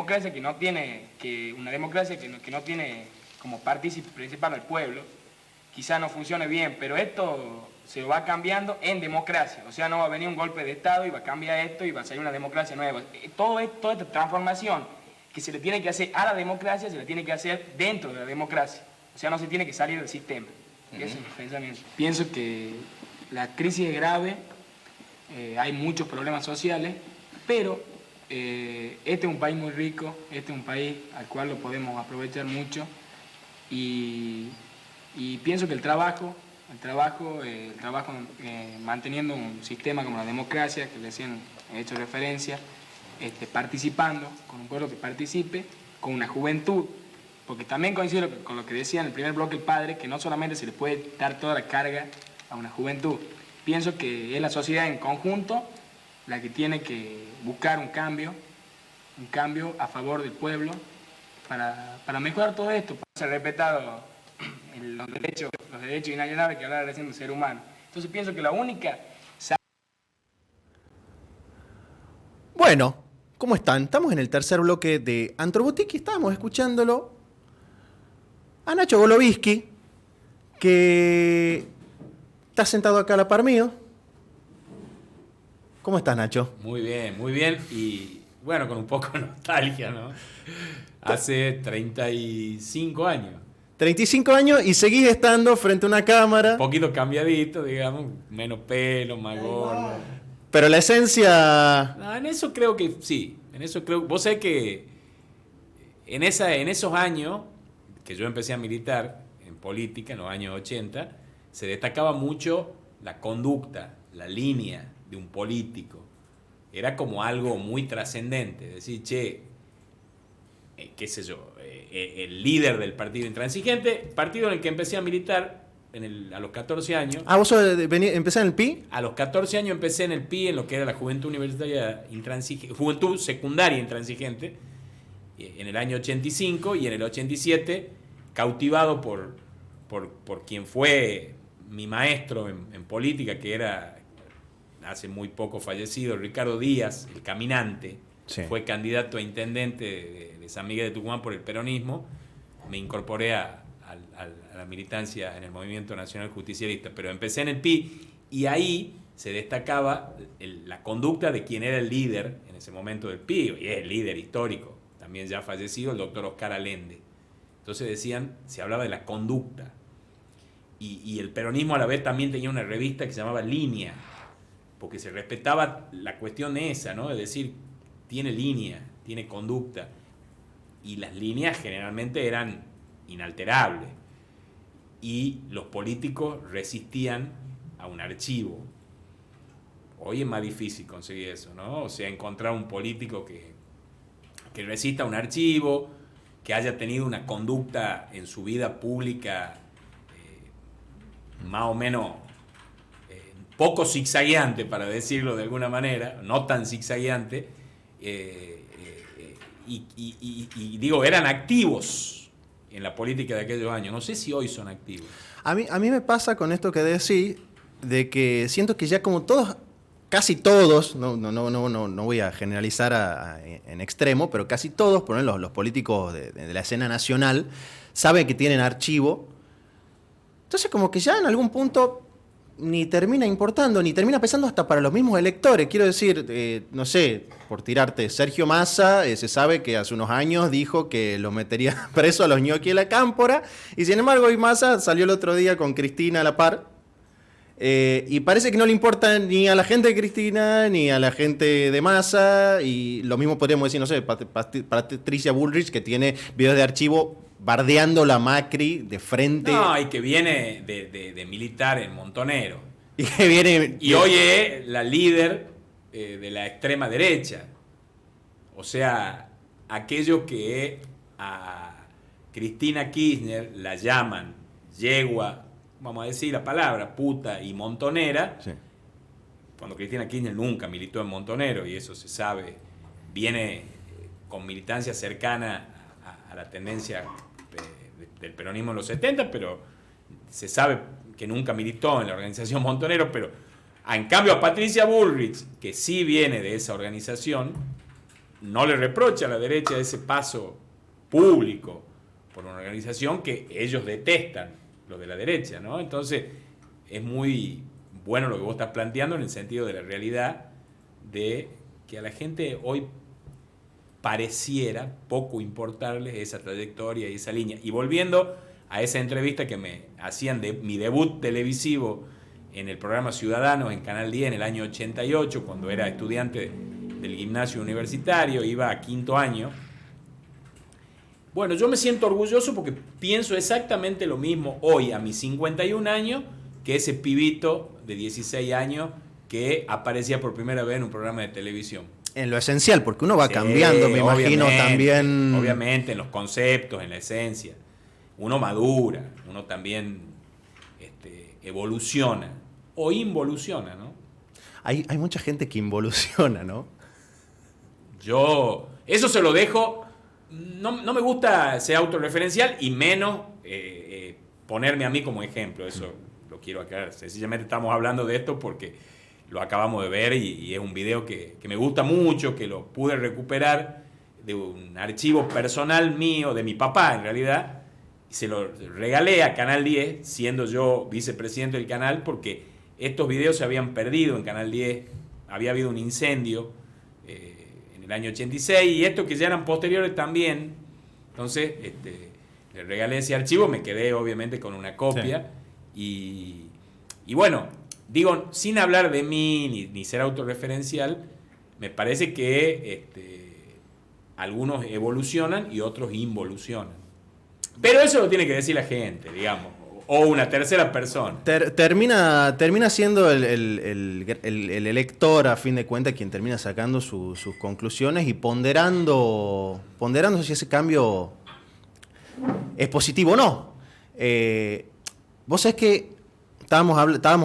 democracia que no tiene, que no tiene como partícipe principal al pueblo, quizá no funcione bien, pero esto se va cambiando en democracia. O sea, no va a venir un golpe de Estado y va a cambiar esto y va a salir una democracia nueva. Toda esta transformación que se le tiene que hacer a la democracia, se le tiene que hacer dentro de la democracia. O sea, no se tiene que salir del sistema. Ese es mi pensamiento. Pienso que la crisis es grave, hay muchos problemas sociales, pero este es un país muy rico, este es un país al cual lo podemos aprovechar mucho y pienso que el trabajo manteniendo un sistema como la democracia, que recién he hecho referencia, participando, con un pueblo que participe, con una juventud, porque también coincido con lo que decía en el primer bloque el padre, que no solamente se le puede dar toda la carga a una juventud. Pienso que es la sociedad en conjunto la que tiene que buscar un cambio a favor del pueblo para mejorar todo esto, para ser respetado los derechos inalienables que hablaba recién del ser humano. Entonces pienso que la única... Bueno, ¿cómo están? Estamos en el tercer bloque de Antrobutik y estábamos escuchándolo a Nacho Golovinsky, que está sentado acá a la par mío. ¿Cómo estás, Nacho? Muy bien. Y bueno, con un poco de nostalgia, ¿no? Hace 35 años. 35 años y seguís estando frente a una cámara. Un poquito cambiadito, digamos, menos pelo, más gordo. Pero la esencia... No, en eso creo que sí. Vos sabés que en esos años que yo empecé a militar en política, en los años 80, se destacaba mucho la conducta, la línea de un político. Era como algo muy trascendente. Decir, qué sé yo, el líder del partido intransigente, partido en el que empecé a militar a los 14 años. Ah, ¿vos empecé en el PI? A los 14 años empecé en el PI, en lo que era la Juventud Universitaria Intransigente, Juventud Secundaria Intransigente, en el año 85, y en el 87, cautivado por quien fue mi maestro en política, que era hace muy poco fallecido, Ricardo Díaz, el caminante. Sí. Fue candidato a intendente de San Miguel de Tucumán por el peronismo. Me incorporé a la militancia en el Movimiento Nacional Justicialista, pero empecé en el PI y ahí se destacaba la conducta de quien era el líder en ese momento del PI, y es el líder histórico, también ya fallecido, el doctor Oscar Allende. Entonces se hablaba de la conducta. Y el peronismo a la vez también tenía una revista que se llamaba Línea, porque se respetaba la cuestión esa, ¿no? Es decir, tiene línea, tiene conducta, y las líneas generalmente eran inalterables, y los políticos resistían a un archivo. Hoy es más difícil conseguir eso, ¿no? O sea, encontrar un político que resista a un archivo, que haya tenido una conducta en su vida pública más o menos poco zigzagueante, para decirlo de alguna manera, no tan zigzagueante, y digo, eran activos en la política de aquellos años. No sé si hoy son activos. A mí me pasa con esto que decís, de que siento que ya como todos, casi todos, no voy a generalizar en extremo, pero casi todos, por ejemplo, los políticos de la escena nacional, saben que tienen archivo. Entonces como que ya en algún punto ni termina importando, ni termina pesando hasta para los mismos electores. Quiero decir, no sé, por tirarte, Sergio Massa, se sabe que hace unos años dijo que los metería preso a los ñoquis de la Cámpora, y sin embargo hoy Massa salió el otro día con Cristina a la par, y parece que no le importa ni a la gente de Cristina, ni a la gente de Massa, y lo mismo podríamos decir, no sé, Patricia Bullrich, que tiene videos de archivo bardeando la Macri de frente. No, y que viene de militar en Montonero. Y que viene... Y hoy es la líder de la extrema derecha. O sea, aquellos que a Cristina Kirchner la llaman yegua, vamos a decir la palabra, puta y montonera, sí. Cuando Cristina Kirchner nunca militó en Montonero, y eso se sabe, viene con militancia cercana a la tendencia del peronismo en los 70, pero se sabe que nunca militó en la organización Montonero. Pero en cambio a Patricia Bullrich, que sí viene de esa organización, no le reprocha a la derecha ese paso público por una organización que ellos detestan, lo de la derecha, ¿no? Entonces, es muy bueno lo que vos estás planteando en el sentido de la realidad de que a la gente hoy pareciera poco importarles esa trayectoria y esa línea. Y volviendo a esa entrevista que me hacían de mi debut televisivo en el programa Ciudadanos en Canal 10 en el año 88, cuando era estudiante del gimnasio universitario, iba a 5º año. Bueno, yo me siento orgulloso porque pienso exactamente lo mismo hoy, a mis 51 años, que ese pibito de 16 años que aparecía por primera vez en un programa de televisión. En lo esencial, porque uno va cambiando, me imagino, también. Obviamente, en los conceptos, en la esencia. Uno madura, uno también evoluciona o involuciona, ¿no? Hay mucha gente que involuciona, ¿no? Yo, eso se lo dejo, no me gusta ser autorreferencial y menos ponerme a mí como ejemplo, eso lo quiero aclarar. Sencillamente estamos hablando de esto porque lo acabamos de ver y es un video que me gusta mucho, que lo pude recuperar de un archivo personal mío, de mi papá en realidad, y se lo regalé a Canal 10, siendo yo vicepresidente del canal, porque estos videos se habían perdido en Canal 10, había habido un incendio en el año 86, y estos que ya eran posteriores también. Entonces, le regalé ese archivo, me quedé obviamente con una copia, sí. Y bueno, digo, sin hablar de mí ni ser autorreferencial, me parece que algunos evolucionan y otros involucionan. Pero eso lo tiene que decir la gente, digamos, o una tercera persona. Termina siendo el elector, a fin de cuentas, quien termina sacando sus conclusiones y ponderando si ese cambio es positivo o no. Vos sabés que estábamos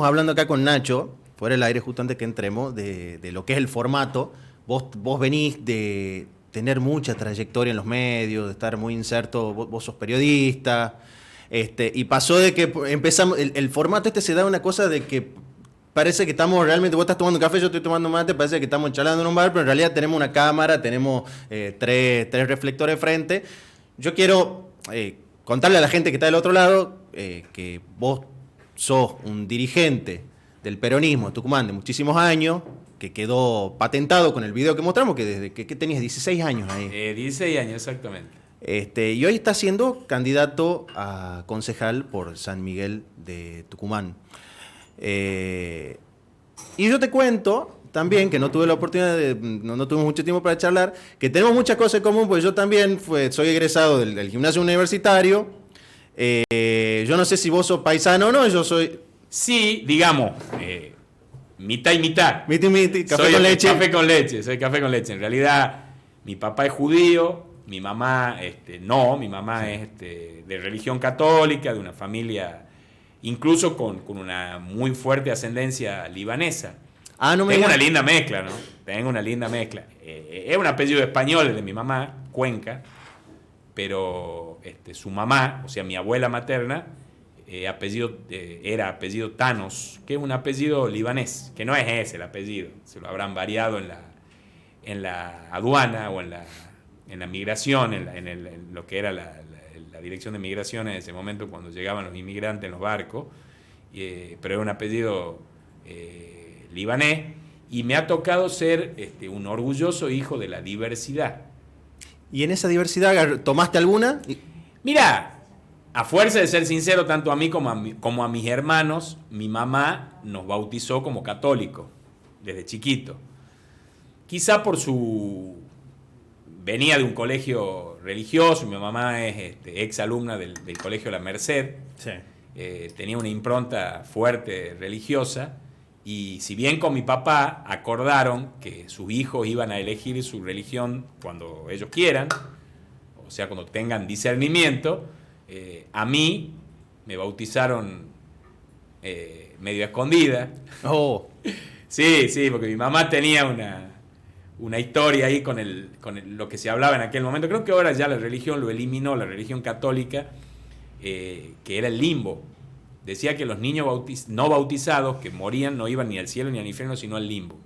hablando acá con Nacho, fuera del aire justo antes que entremos, de lo que es el formato. Vos venís de tener mucha trayectoria en los medios, de estar muy inserto, vos sos periodista, y pasó de que empezamos, el formato se da una cosa de que parece que estamos realmente, vos estás tomando café, yo estoy tomando mate, parece que estamos charlando en un bar, pero en realidad tenemos una cámara, tenemos tres reflectores frente. Yo quiero contarle a la gente que está del otro lado que vos sos un dirigente del peronismo de Tucumán de muchísimos años, que quedó patentado con el video que mostramos, que desde que tenías 16 años ahí. 16 años, exactamente. Y hoy está siendo candidato a concejal por San Miguel de Tucumán. Y yo te cuento también, que no tuve la oportunidad no tuvimos mucho tiempo para charlar, que tenemos muchas cosas en común, pues yo también soy egresado del gimnasio universitario. Yo no sé si vos sos paisano o no, yo soy... Sí, digamos, mitad y mitad. Miti, café soy con leche. Soy café con leche. En realidad, mi papá es judío, mi mamá no, mi mamá es de religión católica, de una familia incluso con una muy fuerte ascendencia libanesa. No me Tengo digas. una linda mezcla, ¿no? Tengo una linda mezcla. Es un apellido español el de mi mamá, Cuenca, pero su mamá, o sea, mi abuela materna, era apellido Thanos, que es un apellido libanés, que no es ese el apellido, se lo habrán variado en la aduana o en la migración, en lo que era la dirección de migración en ese momento cuando llegaban los inmigrantes en los barcos, pero es un apellido libanés, y me ha tocado ser un orgulloso hijo de la diversidad. ¿Y en esa diversidad tomaste alguna? Mira, a fuerza de ser sincero, tanto a mí como a mis hermanos, mi mamá nos bautizó como católicos desde chiquito. Quizá por venía de un colegio religioso, mi mamá es ex alumna del colegio La Merced, Sí. Tenía una impronta fuerte religiosa, y si bien con mi papá acordaron que sus hijos iban a elegir su religión cuando ellos quieran, o sea, cuando tengan discernimiento, a mí me bautizaron medio escondida. Oh. Sí, porque mi mamá tenía una historia ahí con lo que se hablaba en aquel momento. Creo que ahora ya la religión lo eliminó, la religión católica, que era el limbo. Decía que los niños no bautizados que morían no iban ni al cielo ni al infierno, sino al limbo.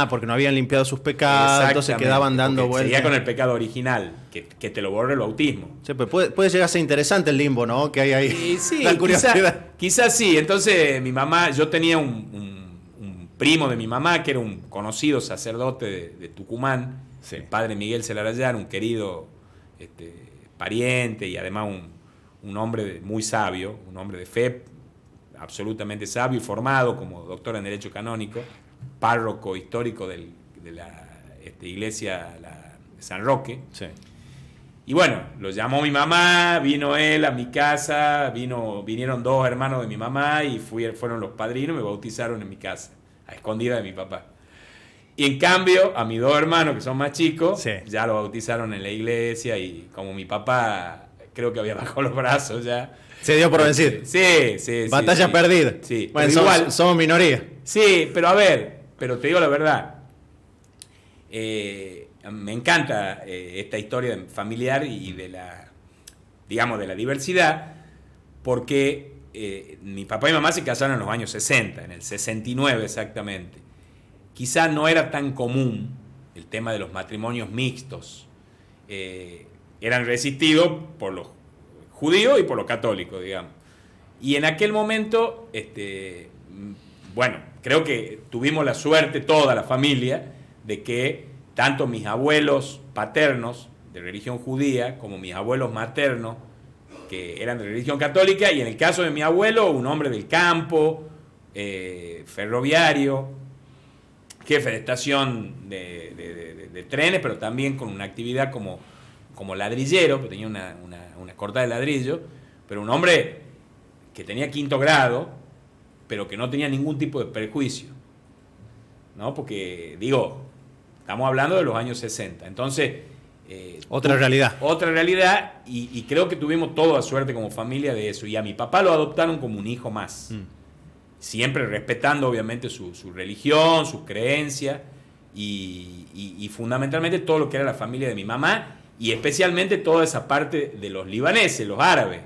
Porque no habían limpiado sus pecados, entonces quedaban dando vueltas. Seguía con el pecado original, que te lo borra el bautismo. Sí, pero puede llegar a ser interesante el limbo, ¿no? Que hay ahí. Sí, la curiosidad. Quizás sí. Entonces mi mamá, yo tenía un primo de mi mamá que era un conocido sacerdote de Tucumán, Sí. el padre Miguel Celarayán, un querido pariente y además un hombre muy sabio, un hombre de fe, absolutamente sabio y formado como doctor en Derecho Canónico, párroco histórico de la iglesia de San Roque. Sí. Y bueno, lo llamó mi mamá, vino él a mi casa, vinieron 2 hermanos de mi mamá y fueron los padrinos y me bautizaron en mi casa, a escondida de mi papá. Y en cambio, a mis 2 hermanos, que son más chicos, Sí. ya lo bautizaron en la iglesia y como mi papá creo que había bajado los brazos ya. Se dio por vencido. Sí. Batalla perdida. Sí, Bueno, pero igual, somos minoría. sí, pero a ver, pero te digo la verdad. Me encanta esta historia familiar y de la, digamos, de la diversidad, porque mi papá y mamá se casaron en los años 60, en el 69 exactamente. Quizá no era tan común el tema de los matrimonios mixtos. Eran resistidos por los judíos y por los católicos, digamos. Y en aquel momento, bueno, creo que tuvimos la suerte, toda la familia, de que tanto mis abuelos paternos de religión judía como mis abuelos maternos, que eran de religión católica, y en el caso de mi abuelo, un hombre del campo, ferroviario, jefe de estación de trenes, pero también con una actividad como ladrillero, que tenía una corta de ladrillo, pero un hombre que tenía 5º grado, pero que no tenía ningún tipo de prejuicio, ¿no? Porque, digo, estamos hablando de los años 60, entonces... Otra realidad. Otra realidad, y creo que tuvimos toda suerte como familia de eso, y a mi papá lo adoptaron como un hijo más. Siempre respetando obviamente su religión, sus creencias y fundamentalmente todo lo que era la familia de mi mamá y especialmente toda esa parte de los libaneses, los árabes,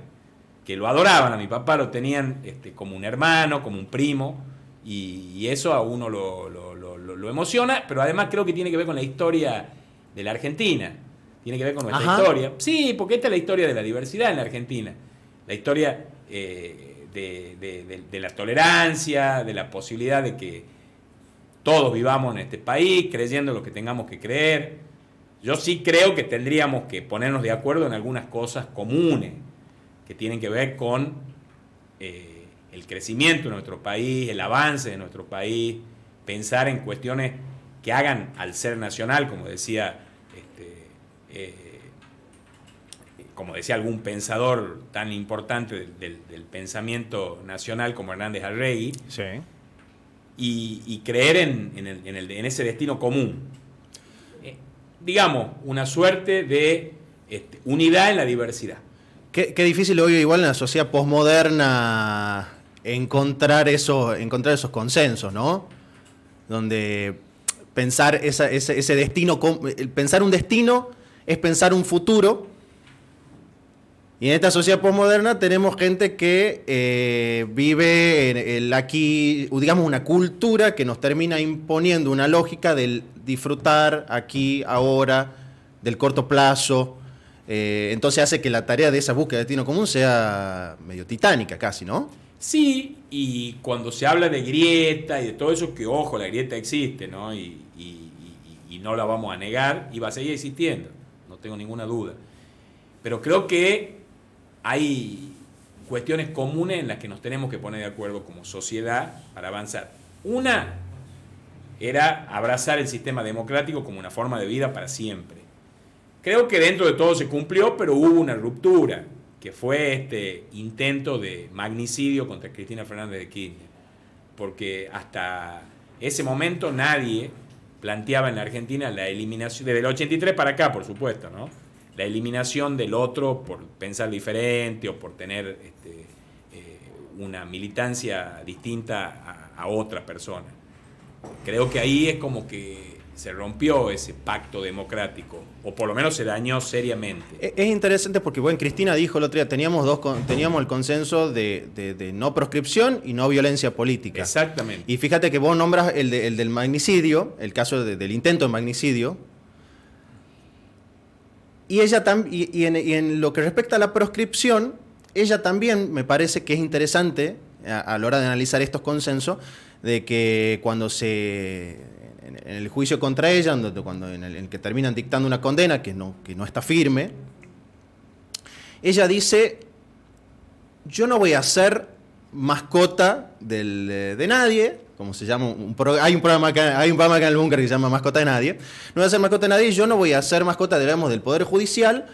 que lo adoraban a mi papá, lo tenían como un hermano, como un primo y eso a uno lo emociona, pero además creo que tiene que ver con la historia de la Argentina, tiene que ver con nuestra historia. Sí, porque esta es la historia de la diversidad en la Argentina, la historia... de la tolerancia, de la posibilidad de que todos vivamos en este país, creyendo lo que tengamos que creer. Yo sí creo que tendríamos que ponernos de acuerdo en algunas cosas comunes que tienen que ver con el crecimiento de nuestro país, el avance de nuestro país, pensar en cuestiones que hagan al ser nacional, como decía algún pensador tan importante del pensamiento nacional como Hernández Arregui, Sí. y creer en ese destino común. Digamos, una suerte de unidad en la diversidad. Qué difícil hoy igual en la sociedad posmoderna encontrar esos consensos, ¿no? Donde pensar ese destino, pensar un destino es pensar un futuro. Y en esta sociedad posmoderna tenemos gente que vive en el aquí, digamos, una cultura que nos termina imponiendo una lógica del disfrutar aquí, ahora, del corto plazo. Entonces hace que la tarea de esa búsqueda de destino común sea medio titánica casi, ¿no? Sí, y cuando se habla de grieta y de todo eso, que ojo, la grieta existe, ¿no? Y no la vamos a negar y va a seguir existiendo, no tengo ninguna duda. Pero creo que hay cuestiones comunes en las que nos tenemos que poner de acuerdo como sociedad para avanzar. Una era abrazar el sistema democrático como una forma de vida para siempre. Creo que dentro de todo se cumplió, pero hubo una ruptura, que fue este intento de magnicidio contra Cristina Fernández de Kirchner. Porque hasta ese momento nadie planteaba en la Argentina la eliminación, desde el 83 para acá, por supuesto, ¿no? La eliminación del otro por pensar diferente o por tener una militancia distinta a otra persona. Creo que ahí es como que se rompió ese pacto democrático, o por lo menos se dañó seriamente. Es interesante porque, bueno, Cristina dijo el otro día, teníamos el consenso de no proscripción y no violencia política. Exactamente. Y fíjate que vos nombras el del magnicidio, el caso del intento de magnicidio, y ella y en lo que respecta a la proscripción, ella también me parece que es interesante a la hora de analizar estos consensos, de que cuando en el juicio contra ella, en el que terminan dictando una condena que no está firme, ella dice: yo no voy a ser mascota de nadie, como se llama, hay un programa acá en el Búnker que se llama Mascota de Nadie. No voy a ser mascota de nadie, y yo no voy a ser mascota, digamos, del Poder Judicial,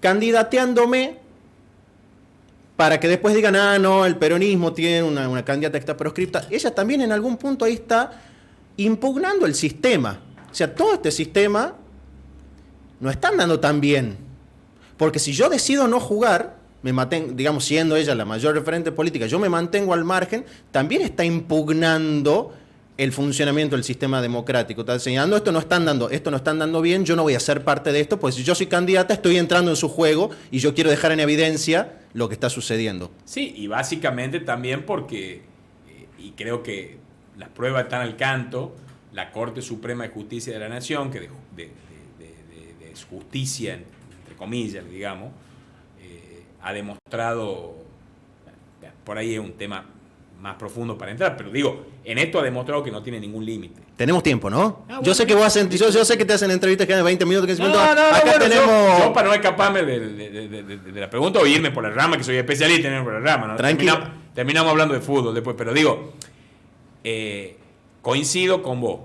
candidateándome para que después digan, no, el peronismo tiene una candidata que está proscripta. Ella también en algún punto ahí está impugnando el sistema. O sea, todo este sistema no está andando tan bien. Porque si yo decido no jugar, me mantengo, digamos, siendo ella la mayor referente política, yo me mantengo al margen, también está impugnando el funcionamiento del sistema democrático. Está señalando, esto no está andando bien, yo no voy a ser parte de esto, pues si yo soy candidata estoy entrando en su juego y yo quiero dejar en evidencia lo que está sucediendo. Sí, y básicamente también porque, y creo que las pruebas están al canto, la Corte Suprema de Justicia de la Nación, que de justicia, entre comillas, digamos, ha demostrado, por ahí es un tema más profundo para entrar, pero digo, en esto ha demostrado que no tiene ningún límite. Tenemos tiempo, ¿no? Bueno. Yo sé que yo sé que te hacen entrevistas que de 20 minutos, 15 minutos. Acá bueno, tenemos... Yo para no escaparme de la pregunta o irme por la rama, que soy especialista en irme por la rama, ¿no? Tranquilo. Terminamos hablando de fútbol después, pero digo, coincido con vos.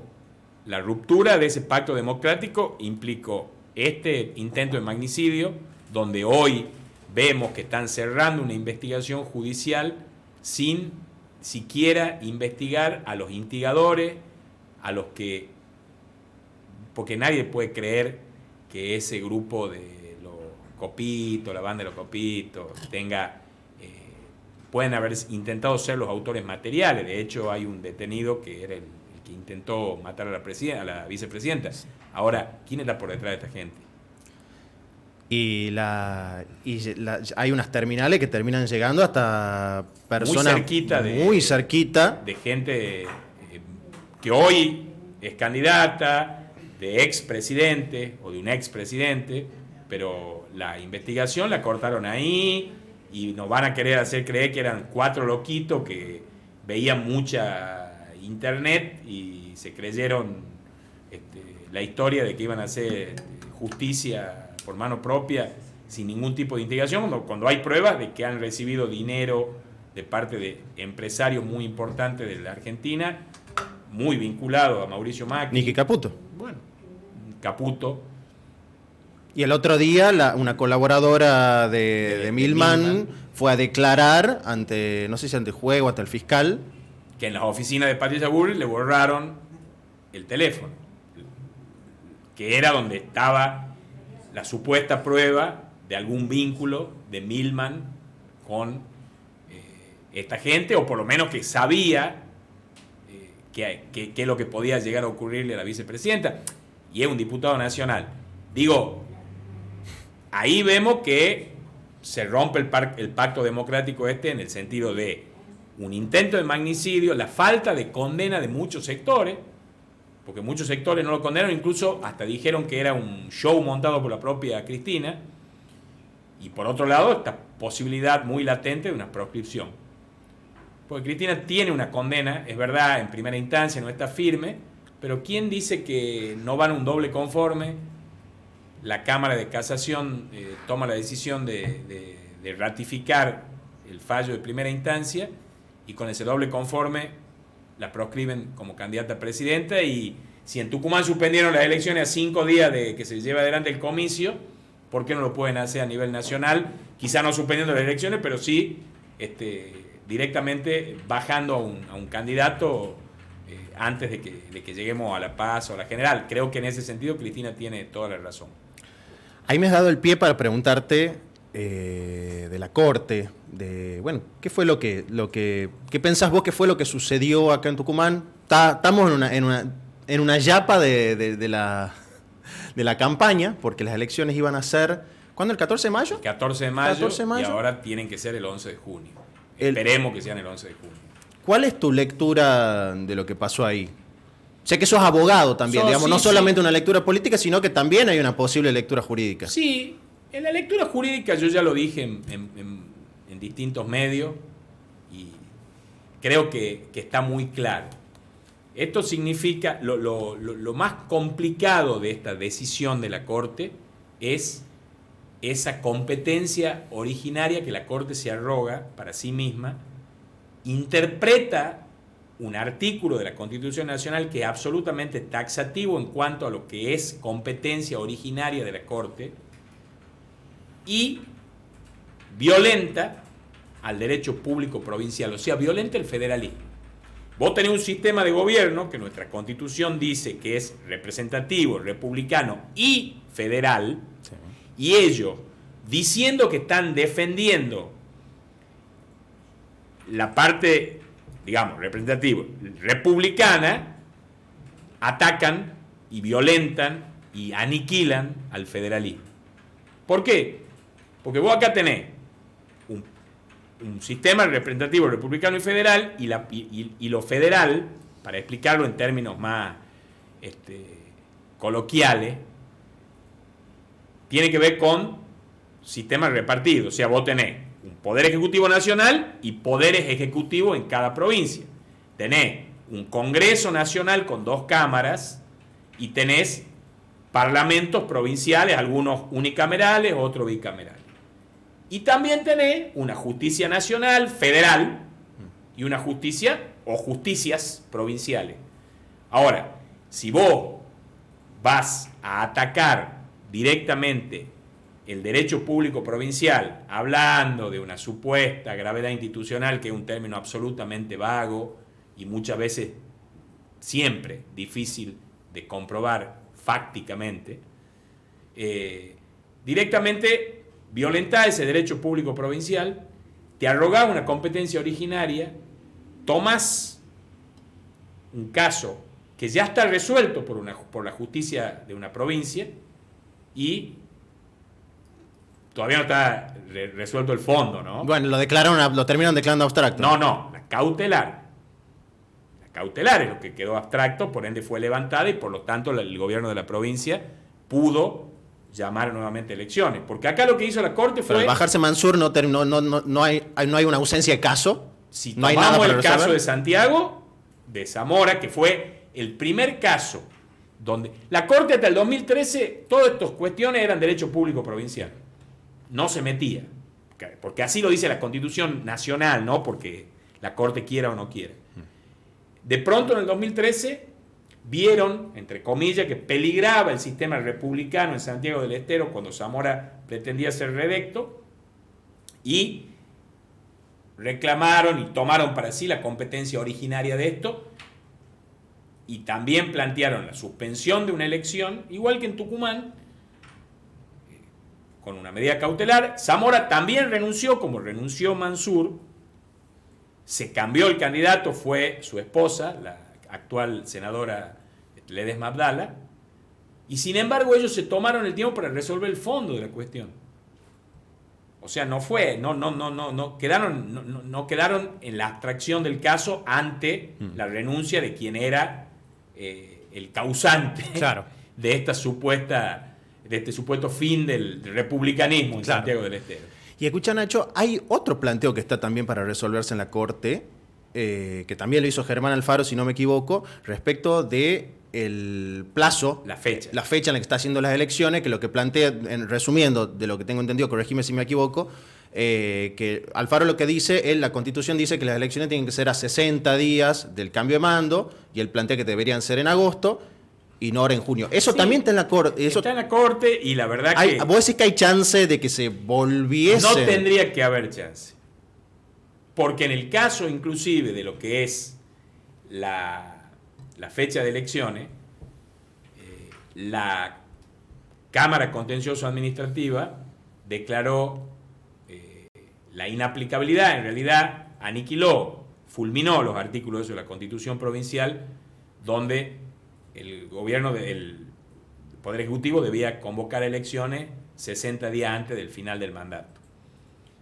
La ruptura de ese pacto democrático implicó este intento de magnicidio, donde hoy vemos que están cerrando una investigación judicial sin siquiera investigar a los instigadores, a los que... Porque nadie puede creer que ese grupo de los copitos, la banda de los copitos, pueden haber intentado ser los autores materiales. De hecho, hay un detenido que era el que intentó matar a la vicepresidenta. Ahora, ¿quién está por detrás de esta gente? Hay unas terminales que terminan llegando hasta personas muy cerquita de gente que hoy es candidata, de expresidente o de un expresidente, pero la investigación la cortaron ahí y nos van a querer hacer creer que eran 4 loquitos que veían mucha internet y se creyeron la historia de que iban a hacer justicia por mano propia, sin ningún tipo de investigación, cuando hay pruebas de que han recibido dinero de parte de empresarios muy importantes de la Argentina, muy vinculados a Mauricio Macri. Nicky Caputo. Bueno, Caputo. Y el otro día una colaboradora de Milman fue a declarar ante, no sé si ante juego, ante el fiscal. Que en las oficinas de Patricia Bullrich le borraron el teléfono, que era donde estaba la supuesta prueba de algún vínculo de Milman con esta gente, o por lo menos que sabía qué es lo que podía llegar a ocurrirle a la vicepresidenta, y es un diputado nacional. Digo, ahí vemos que se rompe el pacto democrático en el sentido de un intento de magnicidio, la falta de condena de muchos sectores, porque muchos sectores no lo condenaron, incluso hasta dijeron que era un show montado por la propia Cristina, y por otro lado esta posibilidad muy latente de una proscripción. Porque Cristina tiene una condena, es verdad, en primera instancia no está firme, pero ¿quién dice que no van a un doble conforme? La Cámara de Casación toma la decisión de ratificar el fallo de primera instancia, y con ese doble conforme la proscriben como candidata a presidenta. Y si en Tucumán suspendieron las elecciones a 5 días de que se lleve adelante el comicio, ¿por qué no lo pueden hacer a nivel nacional? Quizá no suspendiendo las elecciones, pero sí directamente bajando a un candidato antes de que lleguemos a la paz o a la general. Creo que en ese sentido Cristina tiene toda la razón. Ahí me has dado el pie para preguntarte de la Corte, ¿qué fue ¿qué pensás vos que fue lo que sucedió acá en Tucumán? Estamos en una yapa de la campaña, porque las elecciones iban a ser, ¿cuándo? ¿El 14 de mayo? El 14 de mayo, 14 de mayo. Y ahora tienen que ser el 11 de junio. Esperemos que sean el 11 de junio. ¿Cuál es tu lectura de lo que pasó ahí? Sé que sos abogado también, digamos, Sí, no solamente sí. una lectura política, sino que también hay una posible lectura jurídica. Sí, en la lectura jurídica yo ya lo dije en distintos medios y creo que está muy claro. Esto significa, lo más complicado de esta decisión de la Corte es esa competencia originaria que la Corte se arroga para sí misma, interpreta un artículo de la Constitución Nacional que es absolutamente taxativo en cuanto a lo que es competencia originaria de la Corte y violenta al derecho público provincial, o sea, violenta el federalismo. Vos tenés un sistema de gobierno que nuestra Constitución dice que es representativo, republicano y federal, Sí. y ellos, diciendo que están defendiendo la parte, digamos, representativa, republicana, atacan y violentan y aniquilan al federalismo. ¿Por qué? Porque vos acá tenés un sistema representativo republicano y federal, y lo federal, para explicarlo en términos más coloquiales, tiene que ver con sistemas repartidos. O sea, vos tenés un poder ejecutivo nacional y poderes ejecutivos en cada provincia. Tenés un Congreso Nacional con 2 cámaras y tenés parlamentos provinciales, algunos unicamerales, otros bicamerales. Y también tenés una justicia nacional, federal, y una justicia o justicias provinciales. Ahora, si vos vas a atacar directamente el derecho público provincial, hablando de una supuesta gravedad institucional, que es un término absolutamente vago y muchas veces siempre difícil de comprobar fácticamente, directamente violentás ese derecho público provincial, te arrogás una competencia originaria, tomás un caso que ya está resuelto por la justicia de una provincia y todavía no está resuelto el fondo, ¿no? Bueno, lo terminaron declarando abstracto. No, la cautelar. La cautelar es lo que quedó abstracto, por ende fue levantada y por lo tanto el gobierno de la provincia pudo llamar nuevamente elecciones. Porque acá lo que hizo la Corte fue... Pero al bajarse Mansur no hay una ausencia de caso. Si no hay tomamos nada para el resolver. caso de Santiago, de Zamora, que fue el primer caso donde la Corte hasta el 2013, todas estas cuestiones eran derecho público provincial. No se metía, porque así lo dice la Constitución Nacional, no porque la Corte quiera o no quiera. De pronto en el 2013 vieron, entre comillas, que peligraba el sistema republicano en Santiago del Estero cuando Zamora pretendía ser reelecto y reclamaron y tomaron para sí la competencia originaria de esto y también plantearon la suspensión de una elección, igual que en Tucumán, con una medida cautelar. Zamora también renunció, como renunció Mansur. Se cambió el candidato, fue su esposa, la actual senadora Ledesma Abdala, y sin embargo ellos se tomaron el tiempo para resolver el fondo de la cuestión. O sea, no quedaron en la abstracción del caso ante la renuncia de quien era el causante, claro, de este supuesto fin del republicanismo en claro. Santiago del Estero. Y escucha, Nacho, hay otro planteo que está también para resolverse en la Corte, que también lo hizo Germán Alfaro, si no me equivoco, respecto de el plazo, La fecha en la que está haciendo las elecciones, que lo que plantea, resumiendo de lo que tengo entendido, corregime si me equivoco, que Alfaro lo que dice, la Constitución dice que las elecciones tienen que ser a 60 días del cambio de mando, y él plantea que deberían ser en agosto, y no ahora en junio. Eso sí, también está en la Corte. Está en la Corte y la verdad que... ¿Vos decís que hay chance de que se volviese? No tendría que haber chance. Porque en el caso inclusive de lo que es la fecha de elecciones, la Cámara Contencioso Administrativa declaró la inaplicabilidad, en realidad aniquiló, fulminó los artículos de la Constitución Provincial donde el gobierno del Poder Ejecutivo debía convocar elecciones 60 días antes del final del mandato.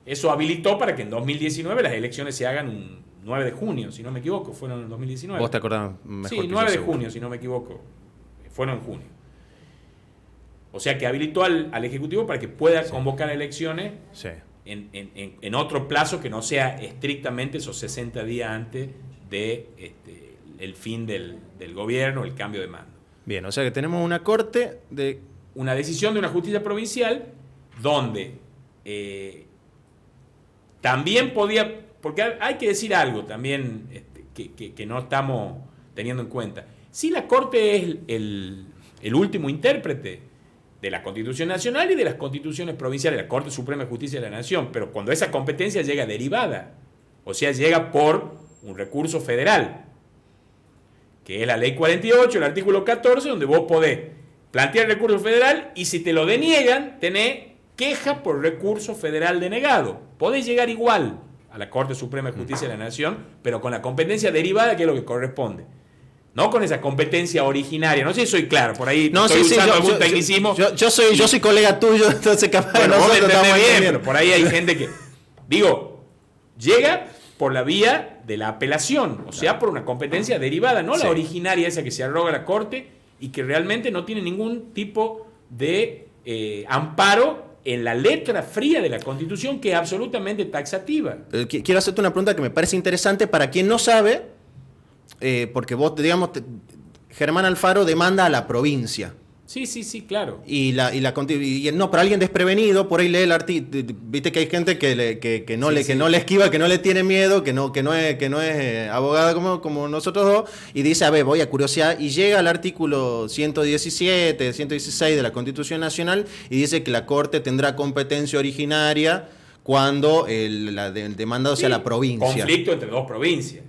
Eso habilitó para que en 2019 las elecciones se hagan un 9 de junio, si no me equivoco, fueron en 2019. ¿Vos te acordás mejor? Sí, que yo, 9 de seguro. junio, si no me equivoco, fueron en junio. O sea que habilitó al Ejecutivo para que pueda convocar elecciones Sí. en otro plazo que no sea estrictamente esos 60 días antes de el fin del gobierno, el cambio de mando. Bien, o sea que tenemos una corte de... Una decisión de una justicia provincial donde también podía, porque hay que decir algo también que no estamos teniendo en cuenta. Si la Corte es el último intérprete de la Constitución Nacional y de las constituciones provinciales, la Corte Suprema de Justicia de la Nación, pero cuando esa competencia llega derivada, o sea, llega por un recurso federal, que es la Ley 48, el artículo 14, donde vos podés plantear el recurso federal y si te lo deniegan, tenés queja por recurso federal denegado. Podés llegar igual a la Corte Suprema de Justicia de la Nación, pero con la competencia derivada, que es lo que corresponde. No con esa competencia originaria. No sé si soy claro, por ahí No, estoy sí, usando yo, algún yo, tecnicismo. yo soy colega tuyo, entonces capaz Bueno, vos me nosotros entendés estamos bien, entendiendo. pero por ahí hay gente que... Digo, llega por la vía de la apelación, o sea, por una competencia derivada, no Sí. la originaria esa que se arroga la Corte y que realmente no tiene ningún tipo de amparo en la letra fría de la Constitución, que es absolutamente taxativa. Quiero hacerte una pregunta que me parece interesante para quien no sabe, porque vos, digamos, Germán Alfaro demanda a la provincia. Sí, claro. No, para alguien desprevenido, por ahí lee el artículo. Viste que hay gente que no le esquiva, que no le tiene miedo, que no es abogada como nosotros dos, y dice, a ver, voy a curiosear, y llega al artículo 117, 116 de la Constitución Nacional, y dice que la Corte tendrá competencia originaria cuando el demandado sea la provincia. Conflicto entre dos provincias.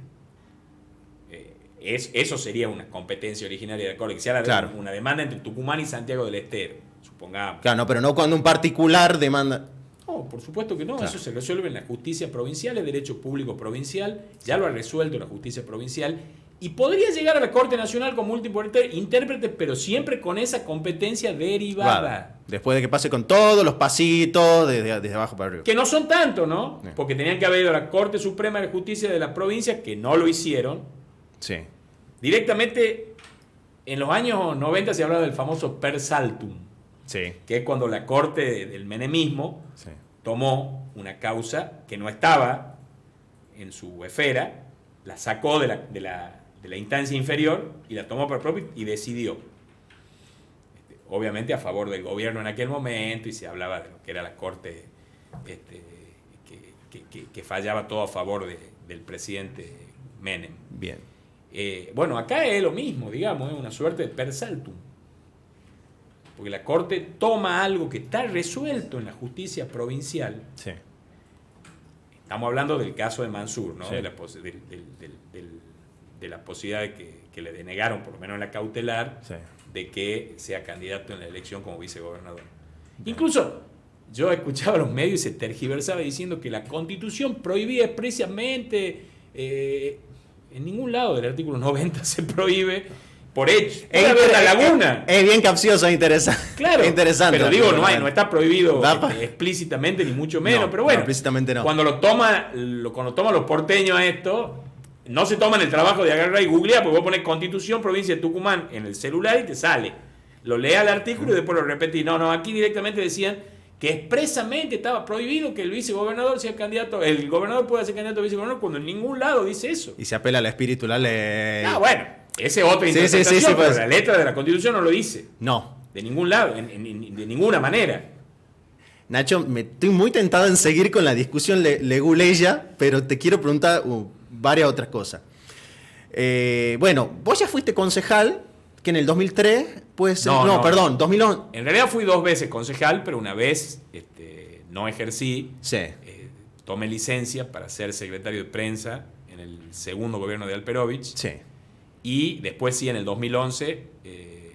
Eso sería una competencia originaria de la Corte, que sea Claro. una demanda entre Tucumán y Santiago del Estero, supongamos. Claro, no, pero no cuando un particular demanda... No, por supuesto que no, Claro. eso se resuelve en la justicia provincial, el derecho público provincial, ya lo ha resuelto la justicia provincial, y podría llegar a la Corte Nacional como último intérprete, pero siempre con esa competencia derivada. Claro. Después de que pase con todos los pasitos desde abajo para arriba. Que no son tantos, ¿no? Porque tenían que haber ido a la Corte Suprema de Justicia de la provincia, que no lo hicieron. Sí. Directamente, en los años 90 se hablaba del famoso per saltum, Sí. que es cuando la Corte del menemismo Sí. tomó una causa que no estaba en su esfera, la sacó de la instancia inferior y la tomó por propio y decidió. Obviamente a favor del gobierno en aquel momento, y se hablaba de lo que era la Corte que fallaba todo a favor del presidente Menem. Bien. Bueno, acá es lo mismo, digamos, es una suerte de per saltum. Porque la Corte toma algo que está resuelto en la justicia provincial. Sí. Estamos hablando del caso de Mansur, ¿no? Sí. De la posibilidad de que le denegaron, por lo menos en la cautelar, Sí. de que sea candidato en la elección como vicegobernador. Incluso yo escuchaba a los medios y se tergiversaba diciendo que la Constitución prohibía expresamente, en ningún lado del artículo 90 se prohíbe, por hecho, puede haber una laguna. Es bien capcioso, interesante. Claro, interesante. pero digo, no está prohibido Da explícitamente ni mucho menos, No, pero bueno, no, explícitamente no. cuando toman los porteños a esto, no se toman el trabajo de agarrar y googlear, porque vos pones Constitución, provincia de Tucumán en el celular y te sale. Lo lees al artículo y después lo repetís. No, aquí directamente decían que expresamente estaba prohibido que el vicegobernador sea candidato, el gobernador pueda ser candidato a vicegobernador, cuando en ningún lado dice eso. Y se apela al espíritu, la ley. Ah, bueno, esa es otra Sí, interpretación, sí, pero pues. la letra de la Constitución no lo dice. No. De ningún lado, de ninguna manera. Nacho, me estoy muy tentado en seguir con la discusión leguleya, pero te quiero preguntar varias otras cosas. Bueno, vos ya fuiste concejal, que en el 2003, puede ser... No, perdón, 2011. En realidad fui 2 veces concejal, pero una vez no ejercí. Sí. Tomé licencia para ser secretario de prensa en el segundo gobierno de Alperovich. Sí. Y después sí, en el 2011,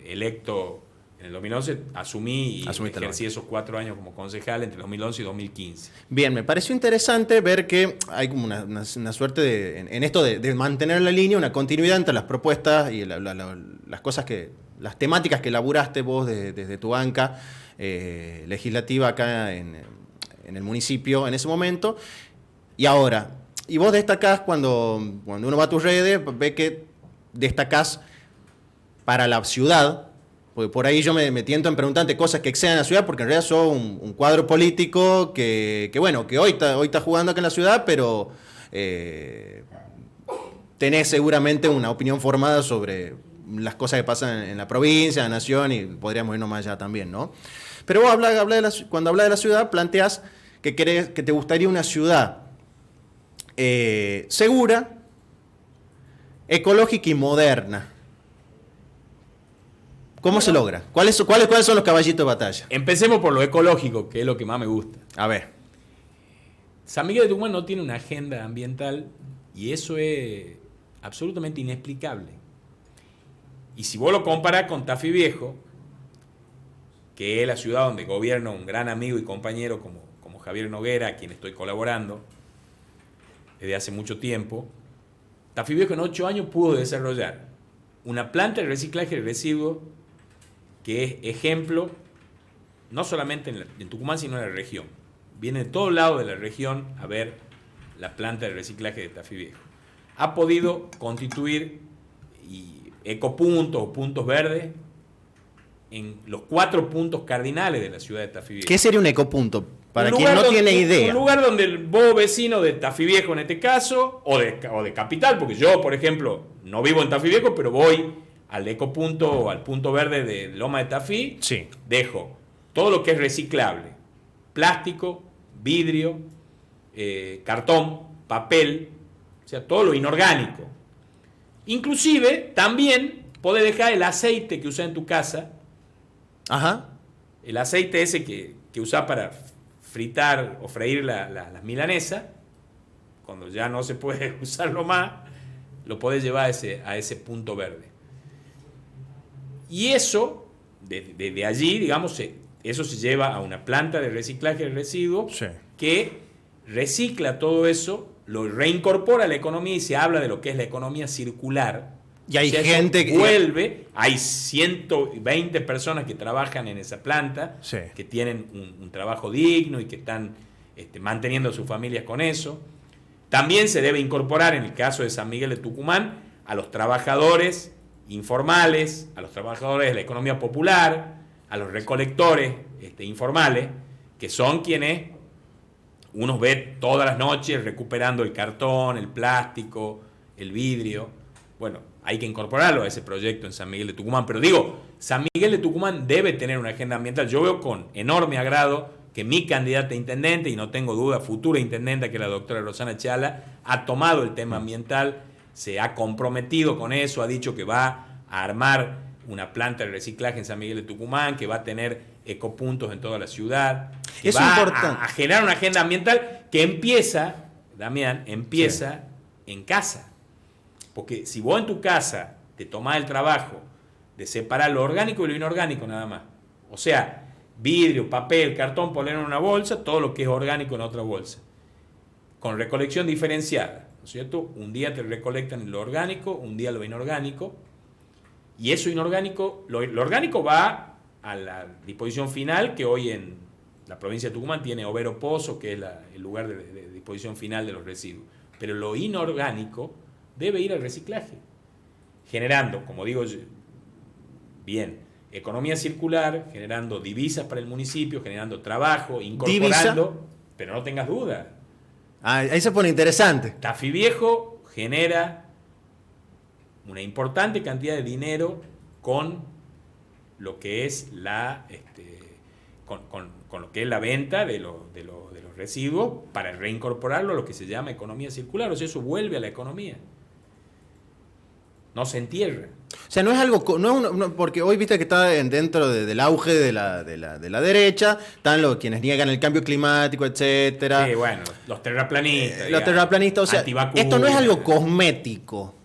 electo En el 2011 asumí y Asumiste ejercí esos 4 años como concejal entre 2011 y 2015. Bien, me pareció interesante ver que hay como una suerte de, en esto de mantener la línea, una continuidad entre las propuestas y las cosas las temáticas que laburaste vos desde tu banca legislativa acá en el municipio en ese momento y ahora. Y vos destacás cuando uno va a tus redes, ve que destacás para la ciudad. Porque por ahí yo me tiento en preguntarte cosas que excedan la ciudad, porque en realidad sos un cuadro político que hoy está jugando acá en la ciudad, pero tenés seguramente una opinión formada sobre las cosas que pasan en la provincia, en la nación, y podríamos irnos más allá también, ¿no? Pero vos cuando hablas de la ciudad, planteás que te gustaría una ciudad segura, ecológica y moderna. ¿Cómo se logra? ¿Cuáles son los caballitos de batalla? Empecemos por lo ecológico, que es lo que más me gusta. A ver. San Miguel de Tucumán no tiene una agenda ambiental y eso es absolutamente inexplicable. Y si vos lo comparás con Tafí Viejo, que es la ciudad donde gobierna un gran amigo y compañero como Javier Noguera, a quien estoy colaborando desde hace mucho tiempo, Tafí Viejo en 8 años pudo desarrollar una planta de reciclaje de residuos que es ejemplo, no solamente en Tucumán, sino en la región. Viene de todos lados de la región a ver la planta de reciclaje de Tafí Viejo. Ha podido constituir ecopuntos o puntos verdes en los 4 puntos cardinales de la ciudad de Tafí Viejo. ¿Qué sería un ecopunto? Para quien no tiene idea. Un lugar donde vos, vecino de Tafí Viejo en este caso, o de Capital, porque yo, por ejemplo, no vivo en Tafí Viejo, pero voy al ecopunto o al punto verde de Loma de Tafí, sí. Dejo todo lo que es reciclable, plástico, vidrio, cartón, papel, o sea, todo lo inorgánico. Inclusive, también podés dejar el aceite que usás en tu casa. Ajá. El aceite ese que usás para fritar o freír las milanesas, cuando ya no se puede usarlo más, lo podés llevar a ese punto verde. Y eso, desde allí, digamos, eso se lleva a una planta de reciclaje de residuos, sí, que recicla todo eso, lo reincorpora a la economía y se habla de lo que es la economía circular. Y hay gente que vuelve, hay 120 personas que trabajan en esa planta, sí, que tienen un trabajo digno y que están manteniendo a sus familias con eso. También se debe incorporar, en el caso de San Miguel de Tucumán, a los trabajadores informales, a los trabajadores de la economía popular, a los recolectores informales, que son quienes uno ve todas las noches recuperando el cartón, el plástico, el vidrio. Bueno, hay que incorporarlo a ese proyecto en San Miguel de Tucumán. Pero digo, San Miguel de Tucumán debe tener una agenda ambiental. Yo veo con enorme agrado que mi candidata a intendente, y no tengo duda, futura intendenta, que es la doctora Rosana Chala, ha tomado el tema ambiental, se ha comprometido con eso, ha dicho que va a armar una planta de reciclaje en San Miguel de Tucumán, que va a tener ecopuntos en toda la ciudad, que es va importante a generar una agenda ambiental que empieza, Damián, empieza en casa. Porque si vos en tu casa te tomás el trabajo de separar lo orgánico y lo inorgánico nada más, o sea, vidrio, papel, cartón, poner en una bolsa, todo lo que es orgánico en otra bolsa, con recolección diferenciada, ¿no es cierto? Un día te recolectan lo orgánico, un día lo inorgánico, y eso inorgánico, lo orgánico va a la disposición final, que hoy en la provincia de Tucumán tiene Overo Pozo, que es el lugar de disposición final de los residuos, pero lo inorgánico debe ir al reciclaje, generando, como digo bien, economía circular, generando divisas para el municipio, generando trabajo, incorporando, ¿divisa? Pero no tengas duda. Ahí se pone interesante. Tafí Viejo genera una importante cantidad de dinero con lo que es con lo que es la venta de los residuos para reincorporarlo a lo que se llama economía circular. O sea, eso vuelve a la economía. No se entierra. O sea, no es algo, porque hoy viste que está dentro del auge de la derecha, están quienes niegan el cambio climático, etcétera. Sí, bueno, los terraplanistas. Los terraplanistas, o sea, esto no es algo cosmético.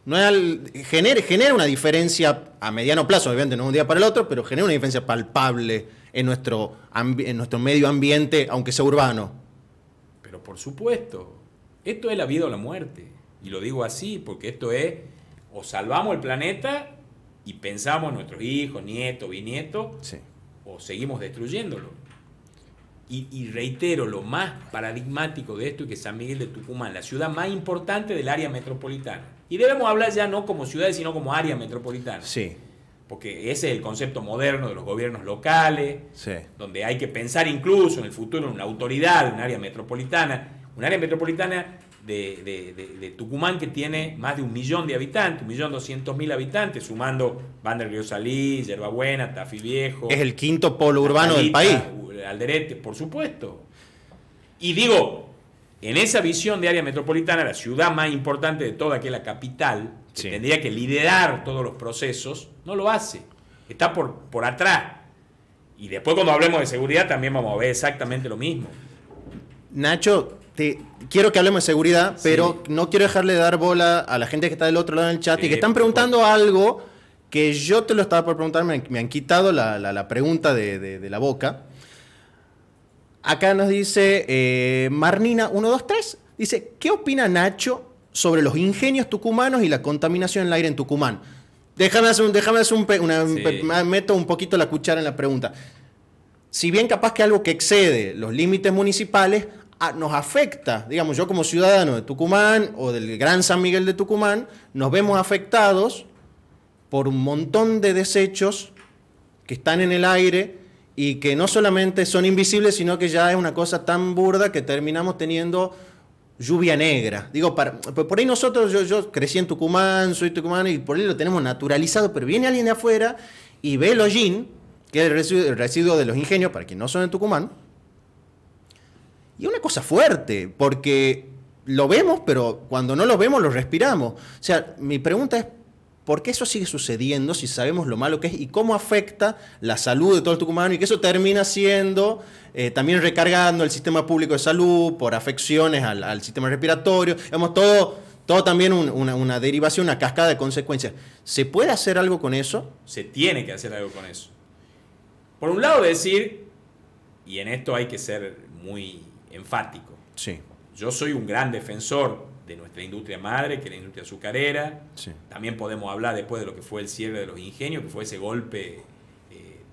No es genera una diferencia a mediano plazo, obviamente no de un día para el otro, pero genera una diferencia palpable en nuestro medio ambiente, aunque sea urbano. Pero por supuesto, esto es la vida o la muerte. Y lo digo así porque esto es, o salvamos el planeta y pensamos en nuestros hijos, nietos, bisnietos, Sí. o seguimos destruyéndolo. Y reitero, lo más paradigmático de esto es que San Miguel de Tucumán, la ciudad más importante del área metropolitana. Y debemos hablar ya no como ciudades, sino como área metropolitana. Sí. Porque ese es el concepto moderno de los gobiernos locales, Sí. donde hay que pensar incluso en el futuro en una autoridad de un área metropolitana. Un área metropolitana de Tucumán que tiene más de 1 millón de habitantes, 1.200.000 habitantes, sumando Van del Río Salí, Yerbabuena, Tafí Viejo. Es el quinto polo urbano del Catalita, país. Alderete, por supuesto. Y digo, en esa visión de área metropolitana, la ciudad más importante de toda, que es la capital, que Sí. tendría que liderar todos los procesos, no lo hace. Está por atrás. Y después cuando hablemos de seguridad también vamos a ver exactamente lo mismo. Nacho, quiero que hablemos de seguridad, pero Sí. no quiero dejarle de dar bola a la gente que está del otro lado del chat Sí, y que están por preguntando algo que yo te lo estaba por preguntar, me han quitado la pregunta de la boca. Acá nos dice Marnina123, dice, ¿qué opina Nacho sobre los ingenios tucumanos y la contaminación en el aire en Tucumán? Déjame hacer meto un poquito la cuchara en la pregunta. Si bien capaz que algo que excede los límites municipales nos afecta, digamos, yo como ciudadano de Tucumán o del Gran San Miguel de Tucumán, nos vemos afectados por un montón de desechos que están en el aire y que no solamente son invisibles, sino que ya es una cosa tan burda que terminamos teniendo lluvia negra. Digo, por ahí nosotros, yo crecí en Tucumán, soy tucumano y por ahí lo tenemos naturalizado, pero viene alguien de afuera y ve el hollín, que es el residuo de los ingenios, para quienes no son de Tucumán, y es una cosa fuerte, porque lo vemos, pero cuando no lo vemos lo respiramos. O sea, mi pregunta es, ¿por qué eso sigue sucediendo si sabemos lo malo que es y cómo afecta la salud de todo el tucumano y que eso termina siendo también recargando el sistema público de salud por afecciones al sistema respiratorio? Digamos, todo también una derivación, una cascada de consecuencias. ¿Se puede hacer algo con eso? Se tiene que hacer algo con eso. Por un lado decir, y en esto hay que ser muy enfático, Sí. yo soy un gran defensor de nuestra industria madre, que es la industria azucarera. Sí. También podemos hablar después de lo que fue el cierre de los ingenios, que fue ese golpe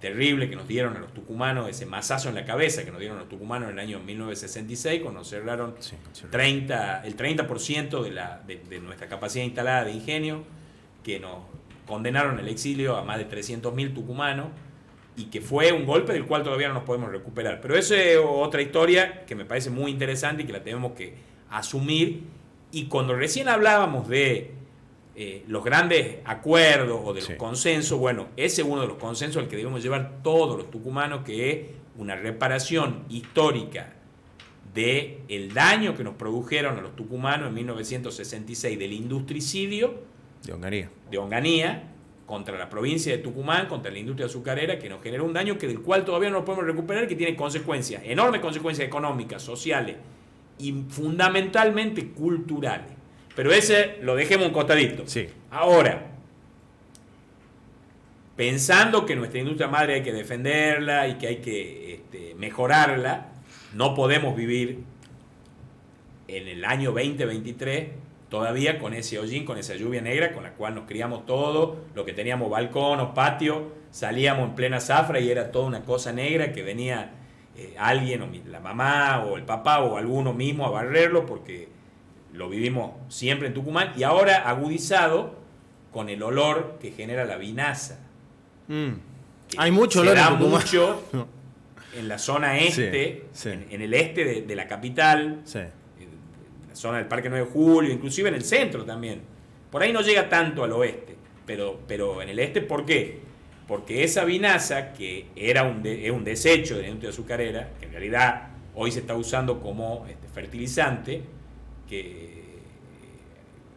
terrible que nos dieron a los tucumanos, ese mazazo en la cabeza que nos dieron a los tucumanos en el año 1966, cuando cerraron Sí. el 30% de nuestra capacidad instalada de ingenio, que nos condenaron al exilio a más de 300.000 tucumanos, y que fue un golpe del cual todavía no nos podemos recuperar. Pero eso es otra historia que me parece muy interesante y que la tenemos que asumir. Y cuando recién hablábamos de los grandes acuerdos o de los consensos, bueno, ese es uno de los consensos al que debemos llevar todos los tucumanos, que es una reparación histórica del daño que nos produjeron a los tucumanos en 1966 del industricidio de Onganía contra la provincia de Tucumán, contra la industria azucarera, que nos generó un daño del cual todavía no nos podemos recuperar, que tiene consecuencias, enormes consecuencias económicas, sociales y fundamentalmente culturales. Pero ese lo dejemos un costadito. Sí. Ahora, pensando que nuestra industria madre hay que defenderla y que hay que mejorarla, no podemos vivir en el año 2023 todavía con ese hollín, con esa lluvia negra con la cual nos criamos todos, lo que teníamos balcón o patio, salíamos en plena zafra y era toda una cosa negra que venía alguien, o la mamá o el papá o alguno mismo a barrerlo, porque lo vivimos siempre en Tucumán, y ahora agudizado con el olor que genera la vinaza. Hay mucho olor en Tucumán. Mucho en la zona este, Sí. En el este de la capital, Sí. en la zona del Parque 9 de Julio, inclusive en el centro también. Por ahí no llega tanto al oeste, pero en el este, ¿por qué? Porque esa vinaza, que es un desecho de la industria azucarera, que en realidad hoy se está usando como fertilizante, que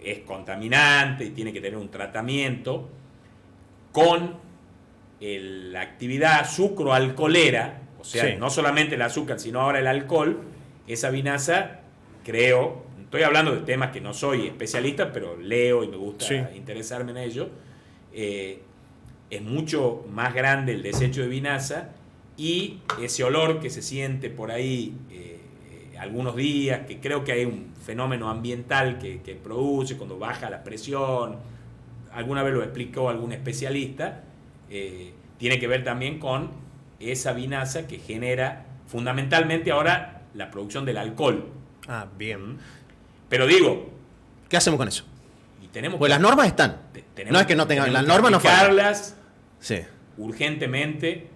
es contaminante y tiene que tener un tratamiento, con la actividad sucroalcoholera, o sea, Sí. no solamente el azúcar, sino ahora el alcohol, esa vinaza, creo, estoy hablando de temas que no soy especialista, pero leo y me gusta interesarme en ello, es mucho más grande el desecho de vinaza y ese olor que se siente por ahí algunos días, que creo que hay un fenómeno ambiental que produce cuando baja la presión, alguna vez lo explicó algún especialista, tiene que ver también con esa vinaza que genera fundamentalmente ahora la producción del alcohol. Ah, bien. Pero digo, ¿qué hacemos con eso? y tenemos Pues las normas están. No es que no tengan, las normas no faltan. Sí. Urgentemente,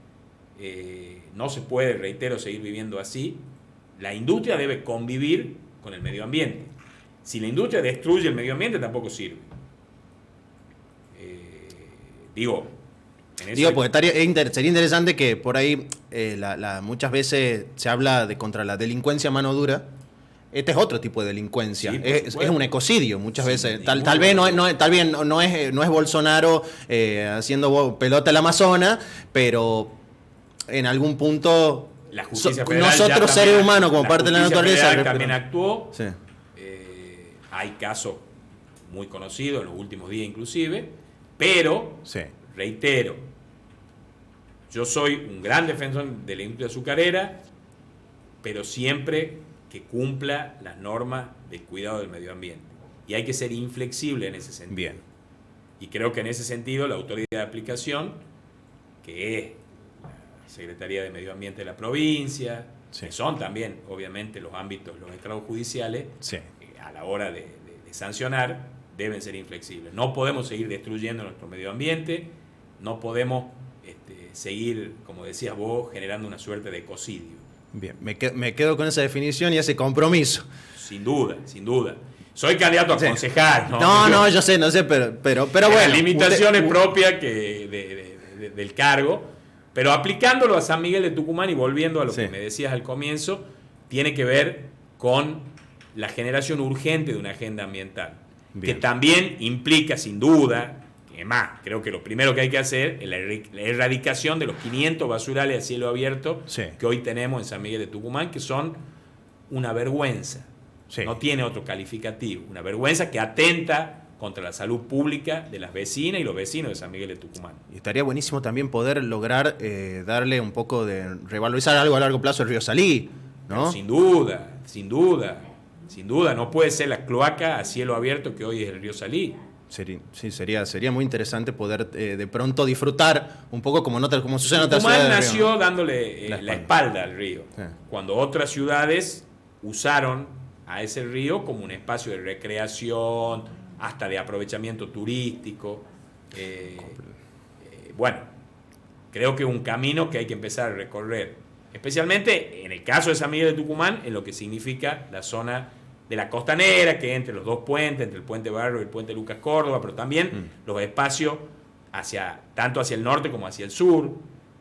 no se puede, reitero, seguir viviendo así. La industria debe convivir con el medio ambiente. Si la industria destruye el medio ambiente, tampoco sirve. Porque sería interesante que por ahí muchas veces se habla de contra la delincuencia a mano dura. Este es otro tipo de delincuencia. Sí, es un ecocidio muchas veces. Tal vez no es Bolsonaro haciendo pelota al Amazonas, pero en algún punto la justicia federal nosotros seres humanos como parte de la naturaleza también actuó. Sí. Hay casos muy conocidos en los últimos días inclusive, pero sí. Reitero, yo soy un gran defensor de la industria azucarera, pero siempre que cumpla las normas de cuidado del medio ambiente. Y hay que ser inflexible en ese sentido. Bien. Y creo que en ese sentido la autoridad de aplicación, que es la Secretaría de Medio Ambiente de la provincia, que son también, obviamente, los ámbitos, los estrados judiciales, a la hora de sancionar, deben ser inflexibles. No podemos seguir destruyendo nuestro medio ambiente, no podemos seguir, como decías vos, generando una suerte de ecocidio. Bien, me quedo con esa definición y ese compromiso. Sin duda, sin duda. Soy candidato a concejal, ¿no? No, yo sé, pero bueno. Las limitaciones propias del cargo, pero aplicándolo a San Miguel de Tucumán y volviendo a lo que me decías al comienzo, tiene que ver con la generación urgente de una agenda ambiental. Bien. Que también implica, sin duda, que más, creo que lo primero que hay que hacer es la erradicación de los 500 basurales a cielo abierto que hoy tenemos en San Miguel de Tucumán, que son una vergüenza. No tiene otro calificativo. Una vergüenza que atenta contra la salud pública de las vecinas y los vecinos de San Miguel de Tucumán. Y estaría buenísimo también poder lograr darle un poco de revalorizar algo a largo plazo el río Salí, ¿no? Pero sin duda, no puede ser la cloaca a cielo abierto que hoy es el río Salí. Sería muy interesante poder de pronto disfrutar un poco como sucede en otras ciudades. Tucumán nació dándole la espalda al río, cuando otras ciudades usaron a ese río como un espacio de recreación, hasta de aprovechamiento turístico. Bueno, creo que es un camino que hay que empezar a recorrer, especialmente en el caso de San Miguel de Tucumán, en lo que significa la zona de la costanera, que entre los dos puentes, entre el puente Barrio y el puente Lucas Córdoba, pero también los espacios tanto hacia el norte como hacia el sur.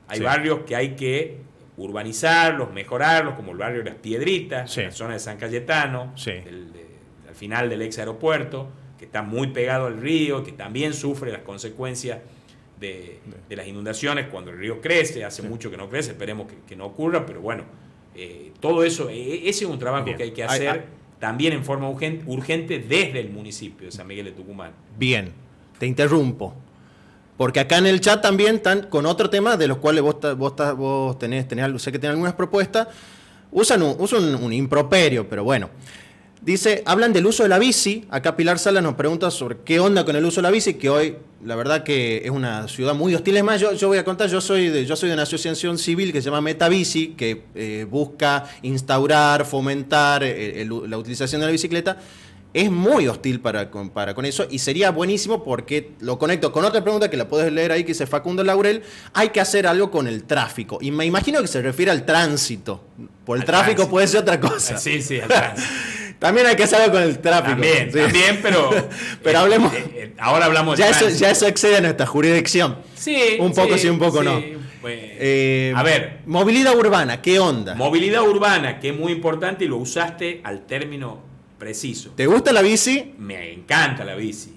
Hay barrios que hay que urbanizarlos, mejorarlos, como el barrio de Las Piedritas, la zona de San Cayetano, al final del ex aeropuerto, que está muy pegado al río, que también sufre las consecuencias de las inundaciones cuando el río crece. Hace mucho que no crece, esperemos que no ocurra, pero bueno, todo eso, ese es un trabajo que hay que hacer también en forma urgente desde el municipio de San Miguel de Tucumán. Bien, te interrumpo, porque acá en el chat también están con otro tema de los cuales vos tenés sé que tenés algunas propuestas, usan un improperio, pero bueno. Dice, hablan del uso de la bici. Acá Pilar Salas nos pregunta sobre qué onda con el uso de la bici, que hoy la verdad que es una ciudad muy hostil. Es más, yo voy a contar, yo soy de una asociación civil que se llama Metabici, que busca instaurar, fomentar la utilización de la bicicleta. Es muy hostil para con eso, y sería buenísimo porque lo conecto con otra pregunta que la puedes leer ahí, que dice Facundo Laurel. Hay que hacer algo con el tráfico, y me imagino que se refiere al tránsito. Por el tráfico puede ser otra cosa. Sí, al tránsito. También hay que hacer algo con el tráfico. También, pero hablemos. Ahora hablamos de ya eso excede nuestra jurisdicción. Un poco sí, un poco no. A ver. Movilidad urbana, ¿qué onda? Movilidad urbana, que es muy importante y lo usaste al término preciso. ¿Te gusta la bici? Me encanta la bici.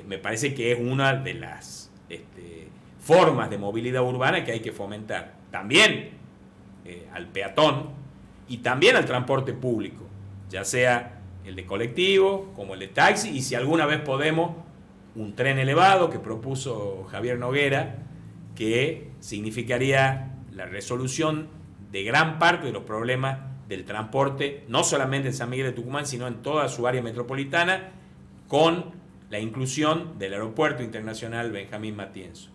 Me parece que es una de las formas de movilidad urbana que hay que fomentar. También al peatón y también al transporte público. ya sea el de colectivo como el de taxi, y si alguna vez podemos, un tren elevado que propuso Javier Noguera, que significaría la resolución de gran parte de los problemas del transporte, no solamente en San Miguel de Tucumán, sino en toda su área metropolitana, con la inclusión del Aeropuerto Internacional Benjamín Matienzo.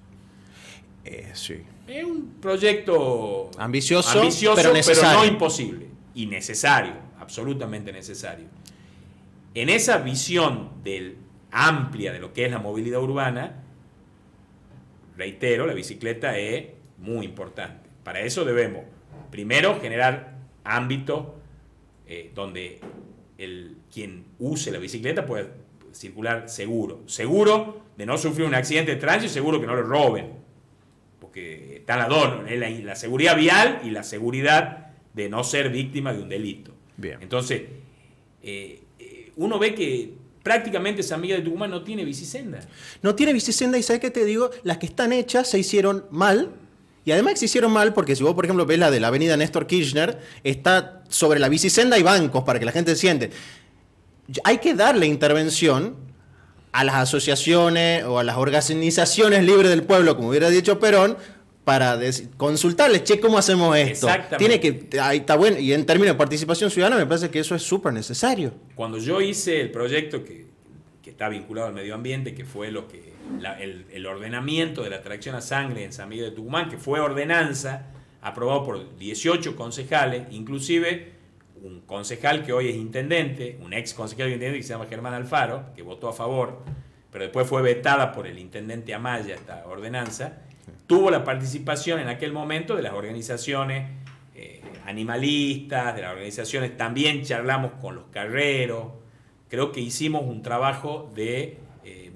Sí. Es un proyecto ambicioso pero necesario. No imposible, y necesario, absolutamente necesario. En esa visión amplia de lo que es la movilidad urbana, reitero, la bicicleta es muy importante. Para eso debemos, primero, generar ámbitos donde quien use la bicicleta pueda circular seguro de no sufrir un accidente de tránsito y seguro que no lo roben, porque están las dos, la seguridad vial y la seguridad de no ser víctima de un delito. Bien. Entonces, uno ve que prácticamente San Miguel de Tucumán no tiene bicisenda. No tiene bicisenda, y ¿sabes qué te digo? Las que están hechas se hicieron mal. Y además se hicieron mal porque si vos, por ejemplo, ves la de la avenida Néstor Kirchner, está sobre la bicisenda y bancos para que la gente se siente. Hay que darle intervención a las asociaciones o a las organizaciones libres del pueblo, como hubiera dicho Perón, para consultarles, che, ¿cómo hacemos esto? Tiene que, ahí está bueno, y en términos de participación ciudadana me parece que eso es súper necesario. Cuando yo hice el proyecto que está vinculado al medio ambiente, que fue el ordenamiento de la tracción a sangre en San Miguel de Tucumán, que fue ordenanza, aprobado por 18 concejales, inclusive un concejal que hoy es intendente, un ex concejal intendente que se llama Germán Alfaro, que votó a favor, pero después fue vetada por el intendente Amaya esta ordenanza, tuvo la participación en aquel momento de las organizaciones animalistas, de las organizaciones, también charlamos con los carreros, creo que hicimos un trabajo de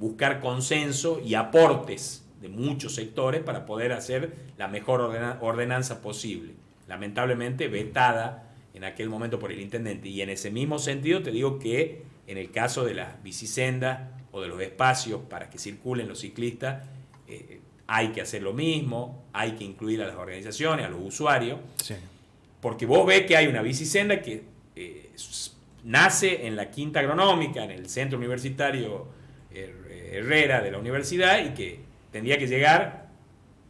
buscar consenso y aportes de muchos sectores para poder hacer la mejor ordenanza posible. Lamentablemente vetada en aquel momento por el intendente. Y en ese mismo sentido te digo que en el caso de las bicisendas o de los espacios para que circulen los ciclistas, hay que hacer lo mismo, hay que incluir a las organizaciones, a los usuarios, sí. Porque vos ves que hay una bicisenda que nace en la Quinta Agronómica, en el centro universitario Herrera de la universidad, y que tendría que llegar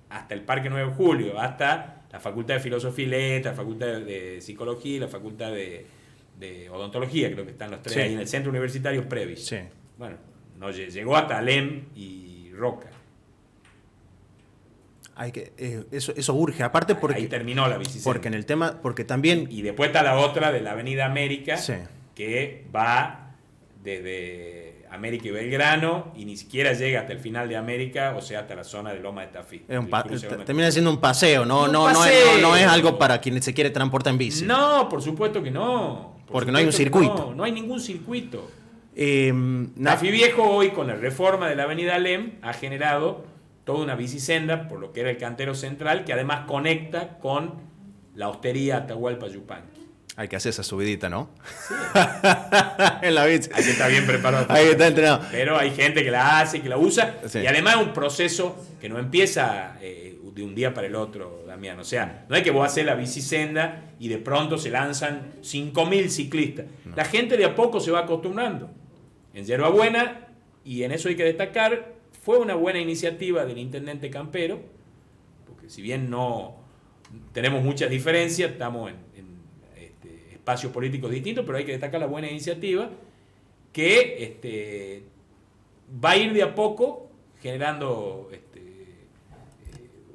hasta el Parque 9 de Julio, hasta la Facultad de Filosofía y Letras, la Facultad de Psicología y la Facultad de Odontología, creo que están los tres sí. ahí en el centro universitario Previs. Sí. Bueno, no llegó hasta Alem y Roca. Hay que, eso urge, aparte porque... Ahí terminó la bicisenda. Porque en el tema, porque también... Y después está la otra de la Avenida América, sí. que va desde América y Belgrano y ni siquiera llega hasta el final de América, o sea, hasta la zona de Loma de Tafí. Termina siendo un paseo, no es algo para quien se quiere transportar en bici. No, por supuesto que no. Porque no hay un circuito. No hay ningún circuito. Tafí Viejo hoy, con la reforma de la Avenida Alem, ha generado toda una bicisenda por lo que era el cantero central, que además conecta con la hostería Atahualpa Yupanqui. Hay que hacer esa subidita, ¿no? Sí. En la bici. Hay que estar bien preparado. Hay que estar entrenado. Pero hay gente que la hace, que la usa. Sí. Y además es un proceso que no empieza de un día para el otro, Damián. O sea, no es que vos haces la bicisenda y de pronto se lanzan 5.000 ciclistas. No. La gente de a poco se va acostumbrando. En Yerba Buena, y en eso hay que destacar, fue una buena iniciativa del intendente Campero, porque si bien no tenemos muchas diferencias, estamos en espacios políticos distintos, pero hay que destacar la buena iniciativa que va a ir de a poco generando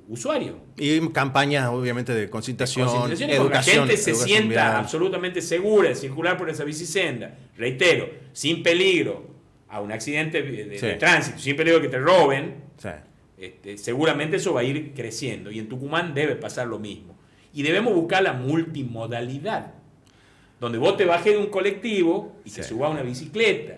usuarios. Y campañas, obviamente, de concientización, educación. La gente se sienta vial. absolutamente segura de circular por esa bicisenda. Reitero, sin peligro a un accidente de tránsito, sin peligro que te roben, seguramente eso va a ir creciendo. Y en Tucumán debe pasar lo mismo. Y debemos buscar la multimodalidad, donde vos te bajes de un colectivo y te subas a una bicicleta,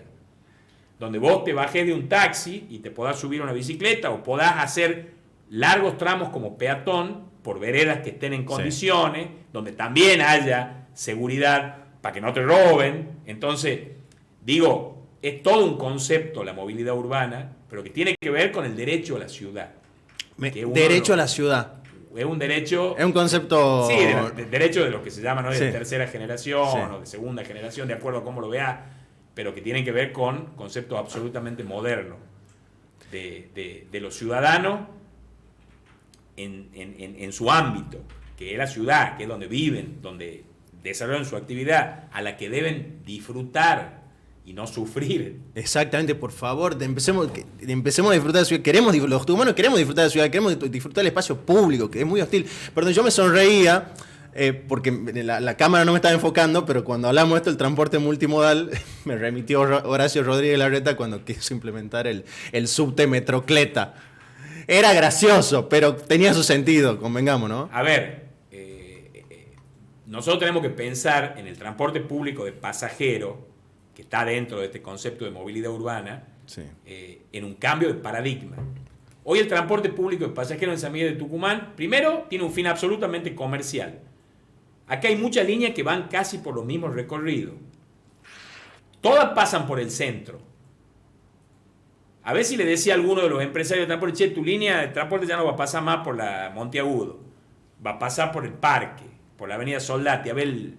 donde vos te bajes de un taxi y te podás subir a una bicicleta, o podás hacer largos tramos como peatón por veredas que estén en condiciones, donde también haya seguridad para que no te roben. Entonces, digo, es todo un concepto la movilidad urbana, pero que tiene que ver con el derecho a la ciudad. Derecho a la ciudad. es un derecho... Es un concepto... Sí, de derecho de lo que se llama, ¿no?, de Sí. tercera generación Sí. o de segunda generación, de acuerdo a cómo lo vea, pero que tienen que ver con conceptos absolutamente modernos de los ciudadanos en su ámbito, que es la ciudad, que es donde viven, donde desarrollan su actividad, a la que deben disfrutar y no sufrir. Exactamente, por favor, empecemos a disfrutar de la ciudad. Los tucumanos queremos disfrutar de la ciudad, queremos disfrutar del espacio público, que es muy hostil. Perdón, yo me sonreía porque la cámara no me estaba enfocando, pero cuando hablamos de esto, el transporte multimodal, me remitió Horacio Rodríguez Larreta cuando quiso implementar el subte Metrocleta. Era gracioso, pero tenía su sentido, convengamos, ¿no? A ver, nosotros tenemos que pensar en el transporte público de pasajeros, que está dentro de este concepto de movilidad urbana, Sí. En un cambio de paradigma. Hoy el transporte público de pasajeros en San Miguel de Tucumán, primero, tiene un fin absolutamente comercial. Acá hay muchas líneas que van casi por los mismos recorridos. Todas pasan por el centro. A ver si le decía a alguno de los empresarios de transporte, che, tu línea de transporte ya no va a pasar más por la Monteagudo, va a pasar por el parque, por la avenida Soldati, a ver el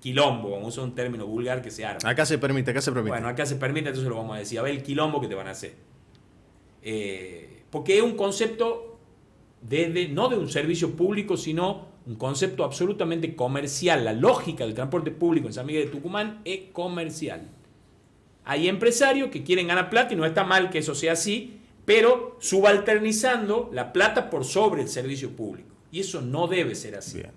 quilombo, vamos a usar un término vulgar que se arma. Acá se permite. Bueno, acá se permite, entonces lo vamos a decir, a ver el quilombo que te van a hacer. Porque es un concepto no de un servicio público, sino un concepto absolutamente comercial. La lógica del transporte público en San Miguel de Tucumán es comercial. Hay empresarios que quieren ganar plata y no está mal que eso sea así, pero subalternizando la plata por sobre el servicio público. Y eso no debe ser así. Bien.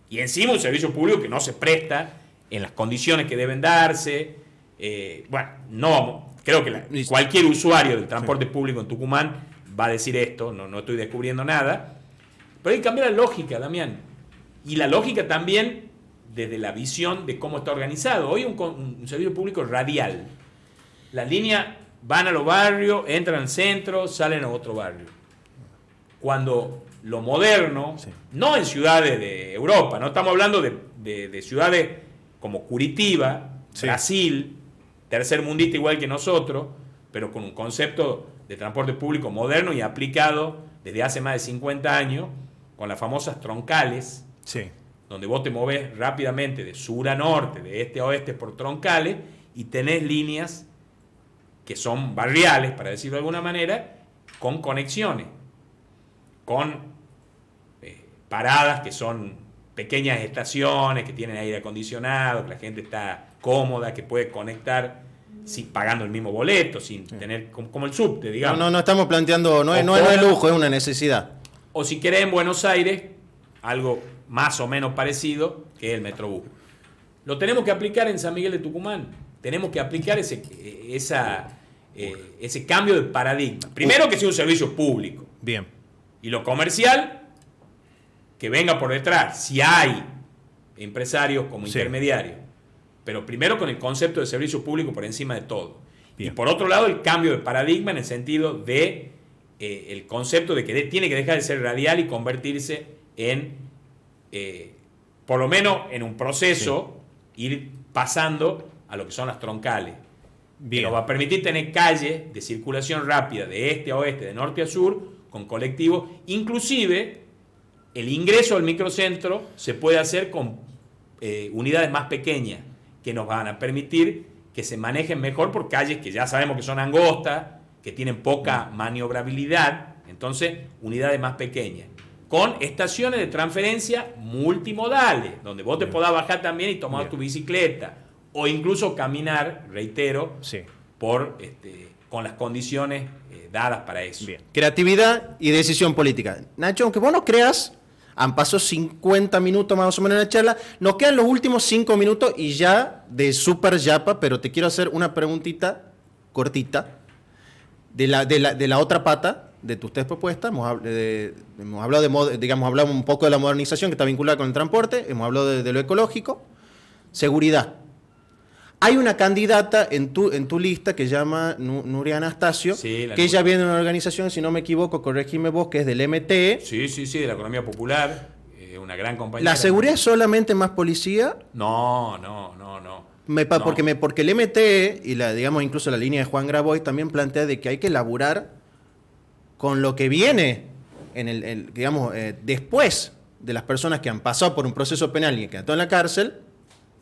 Y encima un servicio público que no se presta en las condiciones que deben darse. Creo que cualquier usuario del transporte público en Tucumán va a decir esto, no estoy descubriendo nada. Pero hay que cambiar la lógica, Damián. Y la lógica también desde la visión de cómo está organizado. Hoy un servicio público radial. Las líneas van a los barrios, entran al centro, salen a otro barrio. Cuando lo moderno, Sí. no en ciudades de Europa, no estamos hablando de ciudades como Curitiba, Sí. Brasil, tercermundista igual que nosotros, pero con un concepto de transporte público moderno y aplicado desde hace más de 50 años, con las famosas troncales, Sí. donde vos te movés rápidamente de sur a norte, de este a oeste por troncales, y tenés líneas que son barriales, para decirlo de alguna manera, con conexiones, con paradas que son pequeñas estaciones, que tienen aire acondicionado, que la gente está cómoda, que puede conectar pagando el mismo boleto, sin tener como el subte, digamos. No estamos planteando, no es lujo, es una necesidad. O si querés en Buenos Aires, algo más o menos parecido, que es el Metrobús. Lo tenemos que aplicar en San Miguel de Tucumán. Tenemos que aplicar ese cambio de paradigma. Primero que sea un servicio público. Bien. Y lo comercial, que venga por detrás. Si hay empresarios como Sí. intermediarios. Pero primero con el concepto de servicio público por encima de todo. Bien. Y por otro lado, el cambio de paradigma en el sentido de el concepto de que tiene que dejar de ser radial y convertirse en, por lo menos en un proceso, ir pasando a lo que son las troncales. Bien. Que nos va a permitir tener calles de circulación rápida de este a oeste, de norte a sur, con colectivos. Inclusive, el ingreso al microcentro se puede hacer con unidades más pequeñas, que nos van a permitir que se manejen mejor por calles que ya sabemos que son angostas, que tienen poca maniobrabilidad. Entonces, unidades más pequeñas. Con estaciones de transferencia multimodales, donde vos te podás bajar también y tomar tu bicicleta. O incluso caminar, reitero, Sí. con las condiciones dadas para eso. Bien. Creatividad y decisión política. Nacho, aunque vos no creas, han pasado 50 minutos más o menos en la charla. Nos quedan los últimos 5 minutos y ya de super yapa, pero te quiero hacer una preguntita cortita de la otra pata de tus tres propuestas. Hemos hablado un poco de la modernización que está vinculada con el transporte, hemos hablado de lo ecológico, seguridad. Hay una candidata en tu lista que se llama Nuria Anastasio, Sí, la que ella Nuria. viene de una organización, si no me equivoco, corregime vos, que es del MTE. Sí, de la economía popular, una gran compañía. ¿La seguridad es solamente más policía? No. Porque el MTE y digamos incluso la línea de Juan Grabois también plantea de que hay que laburar con lo que viene digamos, después de las personas que han pasado por un proceso penal y que están en la cárcel,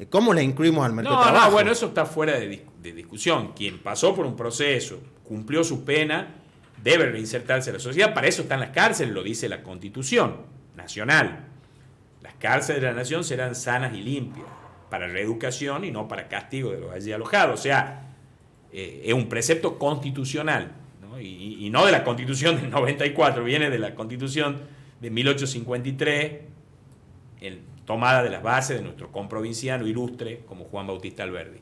¿cómo las incluimos al mercado de trabajo? No, bueno, eso está fuera de discusión. Quien pasó por un proceso, cumplió su pena, debe reinsertarse a la sociedad. Para eso están las cárceles, lo dice la Constitución Nacional. Las cárceles de la nación serán sanas y limpias, para reeducación y no para castigo de los allí alojados. O sea, es un precepto constitucional, ¿no? Y no de la Constitución del 94, viene de la Constitución de 1853, tomada de las bases de nuestro comprovinciano ilustre como Juan Bautista Alberdi.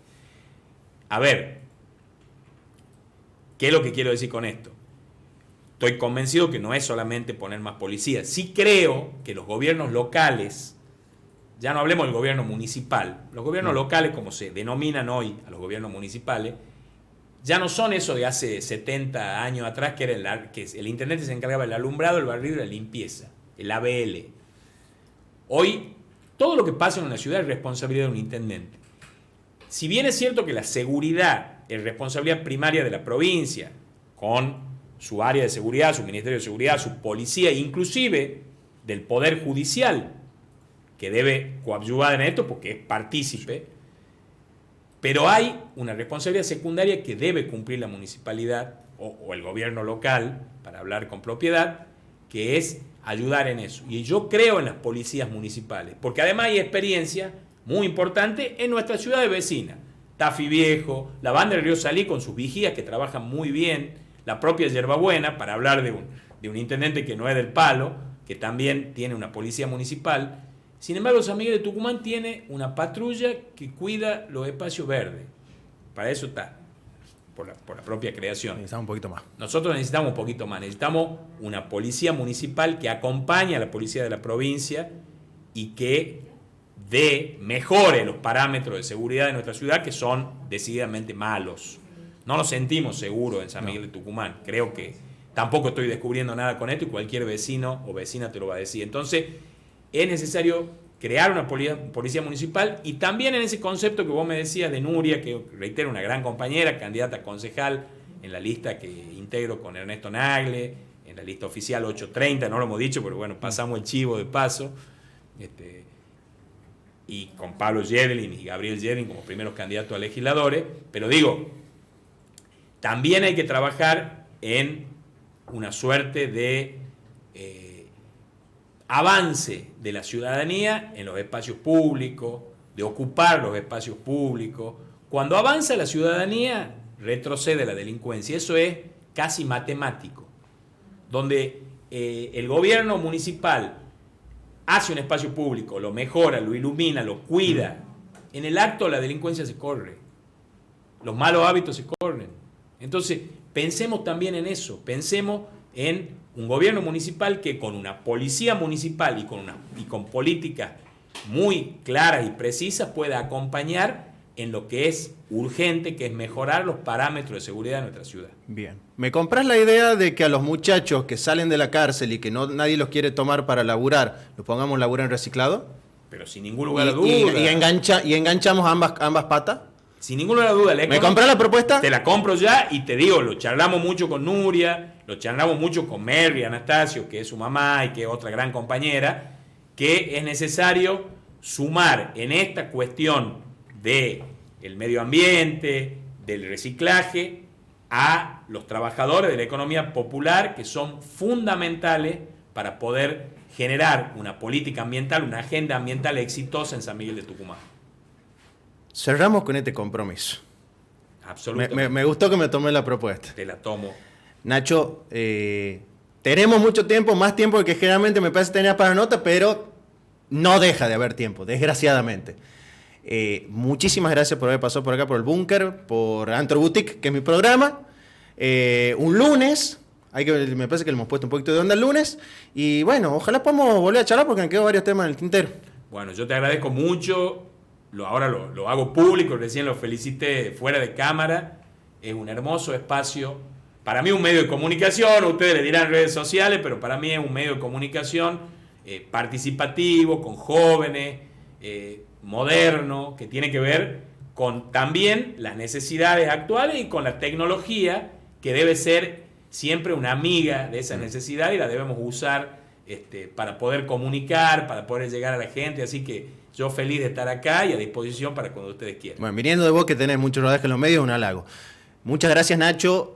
A ver, ¿qué es lo que quiero decir con esto? Estoy convencido que no es solamente poner más policías. Sí creo que los gobiernos locales, ya no hablemos del gobierno municipal, los gobiernos locales, como se denominan hoy a los gobiernos municipales, ya no son eso de hace 70 años atrás, que el intendente se encargaba del alumbrado, el barrido y la limpieza, el ABL. Hoy, todo lo que pasa en una ciudad es responsabilidad de un intendente. Si bien es cierto que la seguridad es responsabilidad primaria de la provincia, con su área de seguridad, su ministerio de seguridad, su policía, inclusive del Poder Judicial, que debe coadyuvar en esto porque es partícipe, pero hay una responsabilidad secundaria que debe cumplir la municipalidad o el gobierno local, para hablar con propiedad, que es ayudar en eso. Y yo creo en las policías municipales, porque además hay experiencia muy importante en nuestra ciudad de vecina. Tafí Viejo, la banda del Río Salí con sus vigías que trabajan muy bien, la propia Yerbabuena, para hablar de un intendente que no es del palo, que también tiene una policía municipal. Sin embargo, San Miguel de Tucumán tiene una patrulla que cuida los espacios verdes. Para eso está, por la propia creación. Necesitamos un poquito más. Nosotros necesitamos un poquito más. Necesitamos una policía municipal que acompañe a la policía de la provincia y que mejore los parámetros de seguridad de nuestra ciudad, que son decididamente malos. No nos sentimos seguros en San Miguel de Tucumán. Creo que tampoco estoy descubriendo nada con esto y cualquier vecino o vecina te lo va a decir. Entonces, es necesario crear una policía municipal, y también en ese concepto que vos me decías de Nuria, que reitero, una gran compañera, candidata a concejal en la lista que integro con Ernesto Nagle, en la lista oficial 830, no lo hemos dicho, pero bueno, pasamos el chivo de paso, y con Pablo Yedlin y Gabriel Yedlin como primeros candidatos a legisladores. Pero digo, también hay que trabajar en una suerte de avance de la ciudadanía en los espacios públicos, de ocupar los espacios públicos. Cuando avanza la ciudadanía, retrocede la delincuencia. Eso es casi matemático. Donde el gobierno municipal hace un espacio público, lo mejora, lo ilumina, lo cuida, en el acto la delincuencia se corre. Los malos hábitos se corren. Entonces, pensemos también en eso. Pensemos en un gobierno municipal que con una policía municipal y con políticas muy claras y precisas pueda acompañar en lo que es urgente, que es mejorar los parámetros de seguridad de nuestra ciudad. Bien. ¿Me compras la idea de que a los muchachos que salen de la cárcel y que nadie los quiere tomar para laburar, los pongamos a laburar en reciclado? Pero sin ningún lugar a duda. Y enganchamos ambas patas. Sin ninguna duda. ¿Me compras la propuesta? Te la compro ya, y te digo, lo charlamos mucho con Nuria, lo charlamos mucho con Mary Anastasio, que es su mamá y que es otra gran compañera, que es necesario sumar en esta cuestión del medio ambiente, del reciclaje, a los trabajadores de la economía popular, que son fundamentales para poder generar una política ambiental, una agenda ambiental exitosa en San Miguel de Tucumán. Cerramos con este compromiso. Absolutamente. Me gustó que me tomé la propuesta. Te la tomo. Nacho, tenemos mucho tiempo, más tiempo que generalmente me parece tener para nota, pero no deja de haber tiempo, desgraciadamente. Muchísimas gracias por haber pasado por acá, por el Búnker, por Antro Boutique, que es mi programa. Un lunes, me parece que le hemos puesto un poquito de onda el lunes. Y bueno, ojalá podamos volver a charlar porque me quedan varios temas en el tintero. Bueno, yo te agradezco mucho. Ahora lo hago público, recién lo felicité fuera de cámara. Es un hermoso espacio. Para mí un medio de comunicación, ustedes le dirán redes sociales, pero para mí es un medio de comunicación participativo, con jóvenes, moderno, que tiene que ver con también las necesidades actuales y con la tecnología que debe ser siempre una amiga de esa necesidad y la debemos usar para poder comunicar, para poder llegar a la gente. Así que yo feliz de estar acá y a disposición para cuando ustedes quieran. Bueno, viniendo de vos que tenés mucho rodaje en los medios, un halago. Muchas gracias, Nacho.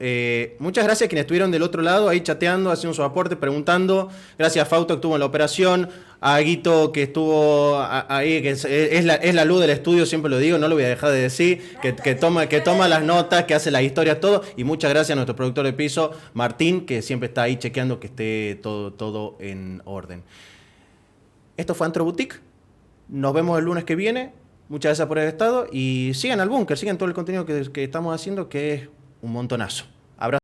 Muchas gracias a quienes estuvieron del otro lado, ahí chateando, haciendo su aporte, preguntando. Gracias a Fausto que estuvo en la operación, a Guito que estuvo ahí, que es la luz del estudio, siempre lo digo, no lo voy a dejar de decir, que toma las notas, que hace las historias, todo. Y muchas gracias a nuestro productor de piso, Martín, que siempre está ahí chequeando que esté todo en orden. Esto fue Antro Boutique. Nos vemos el lunes que viene. Muchas gracias por haber estado y sigan al Búnker, sigan todo el contenido que estamos haciendo, que es un montonazo. Abrazo.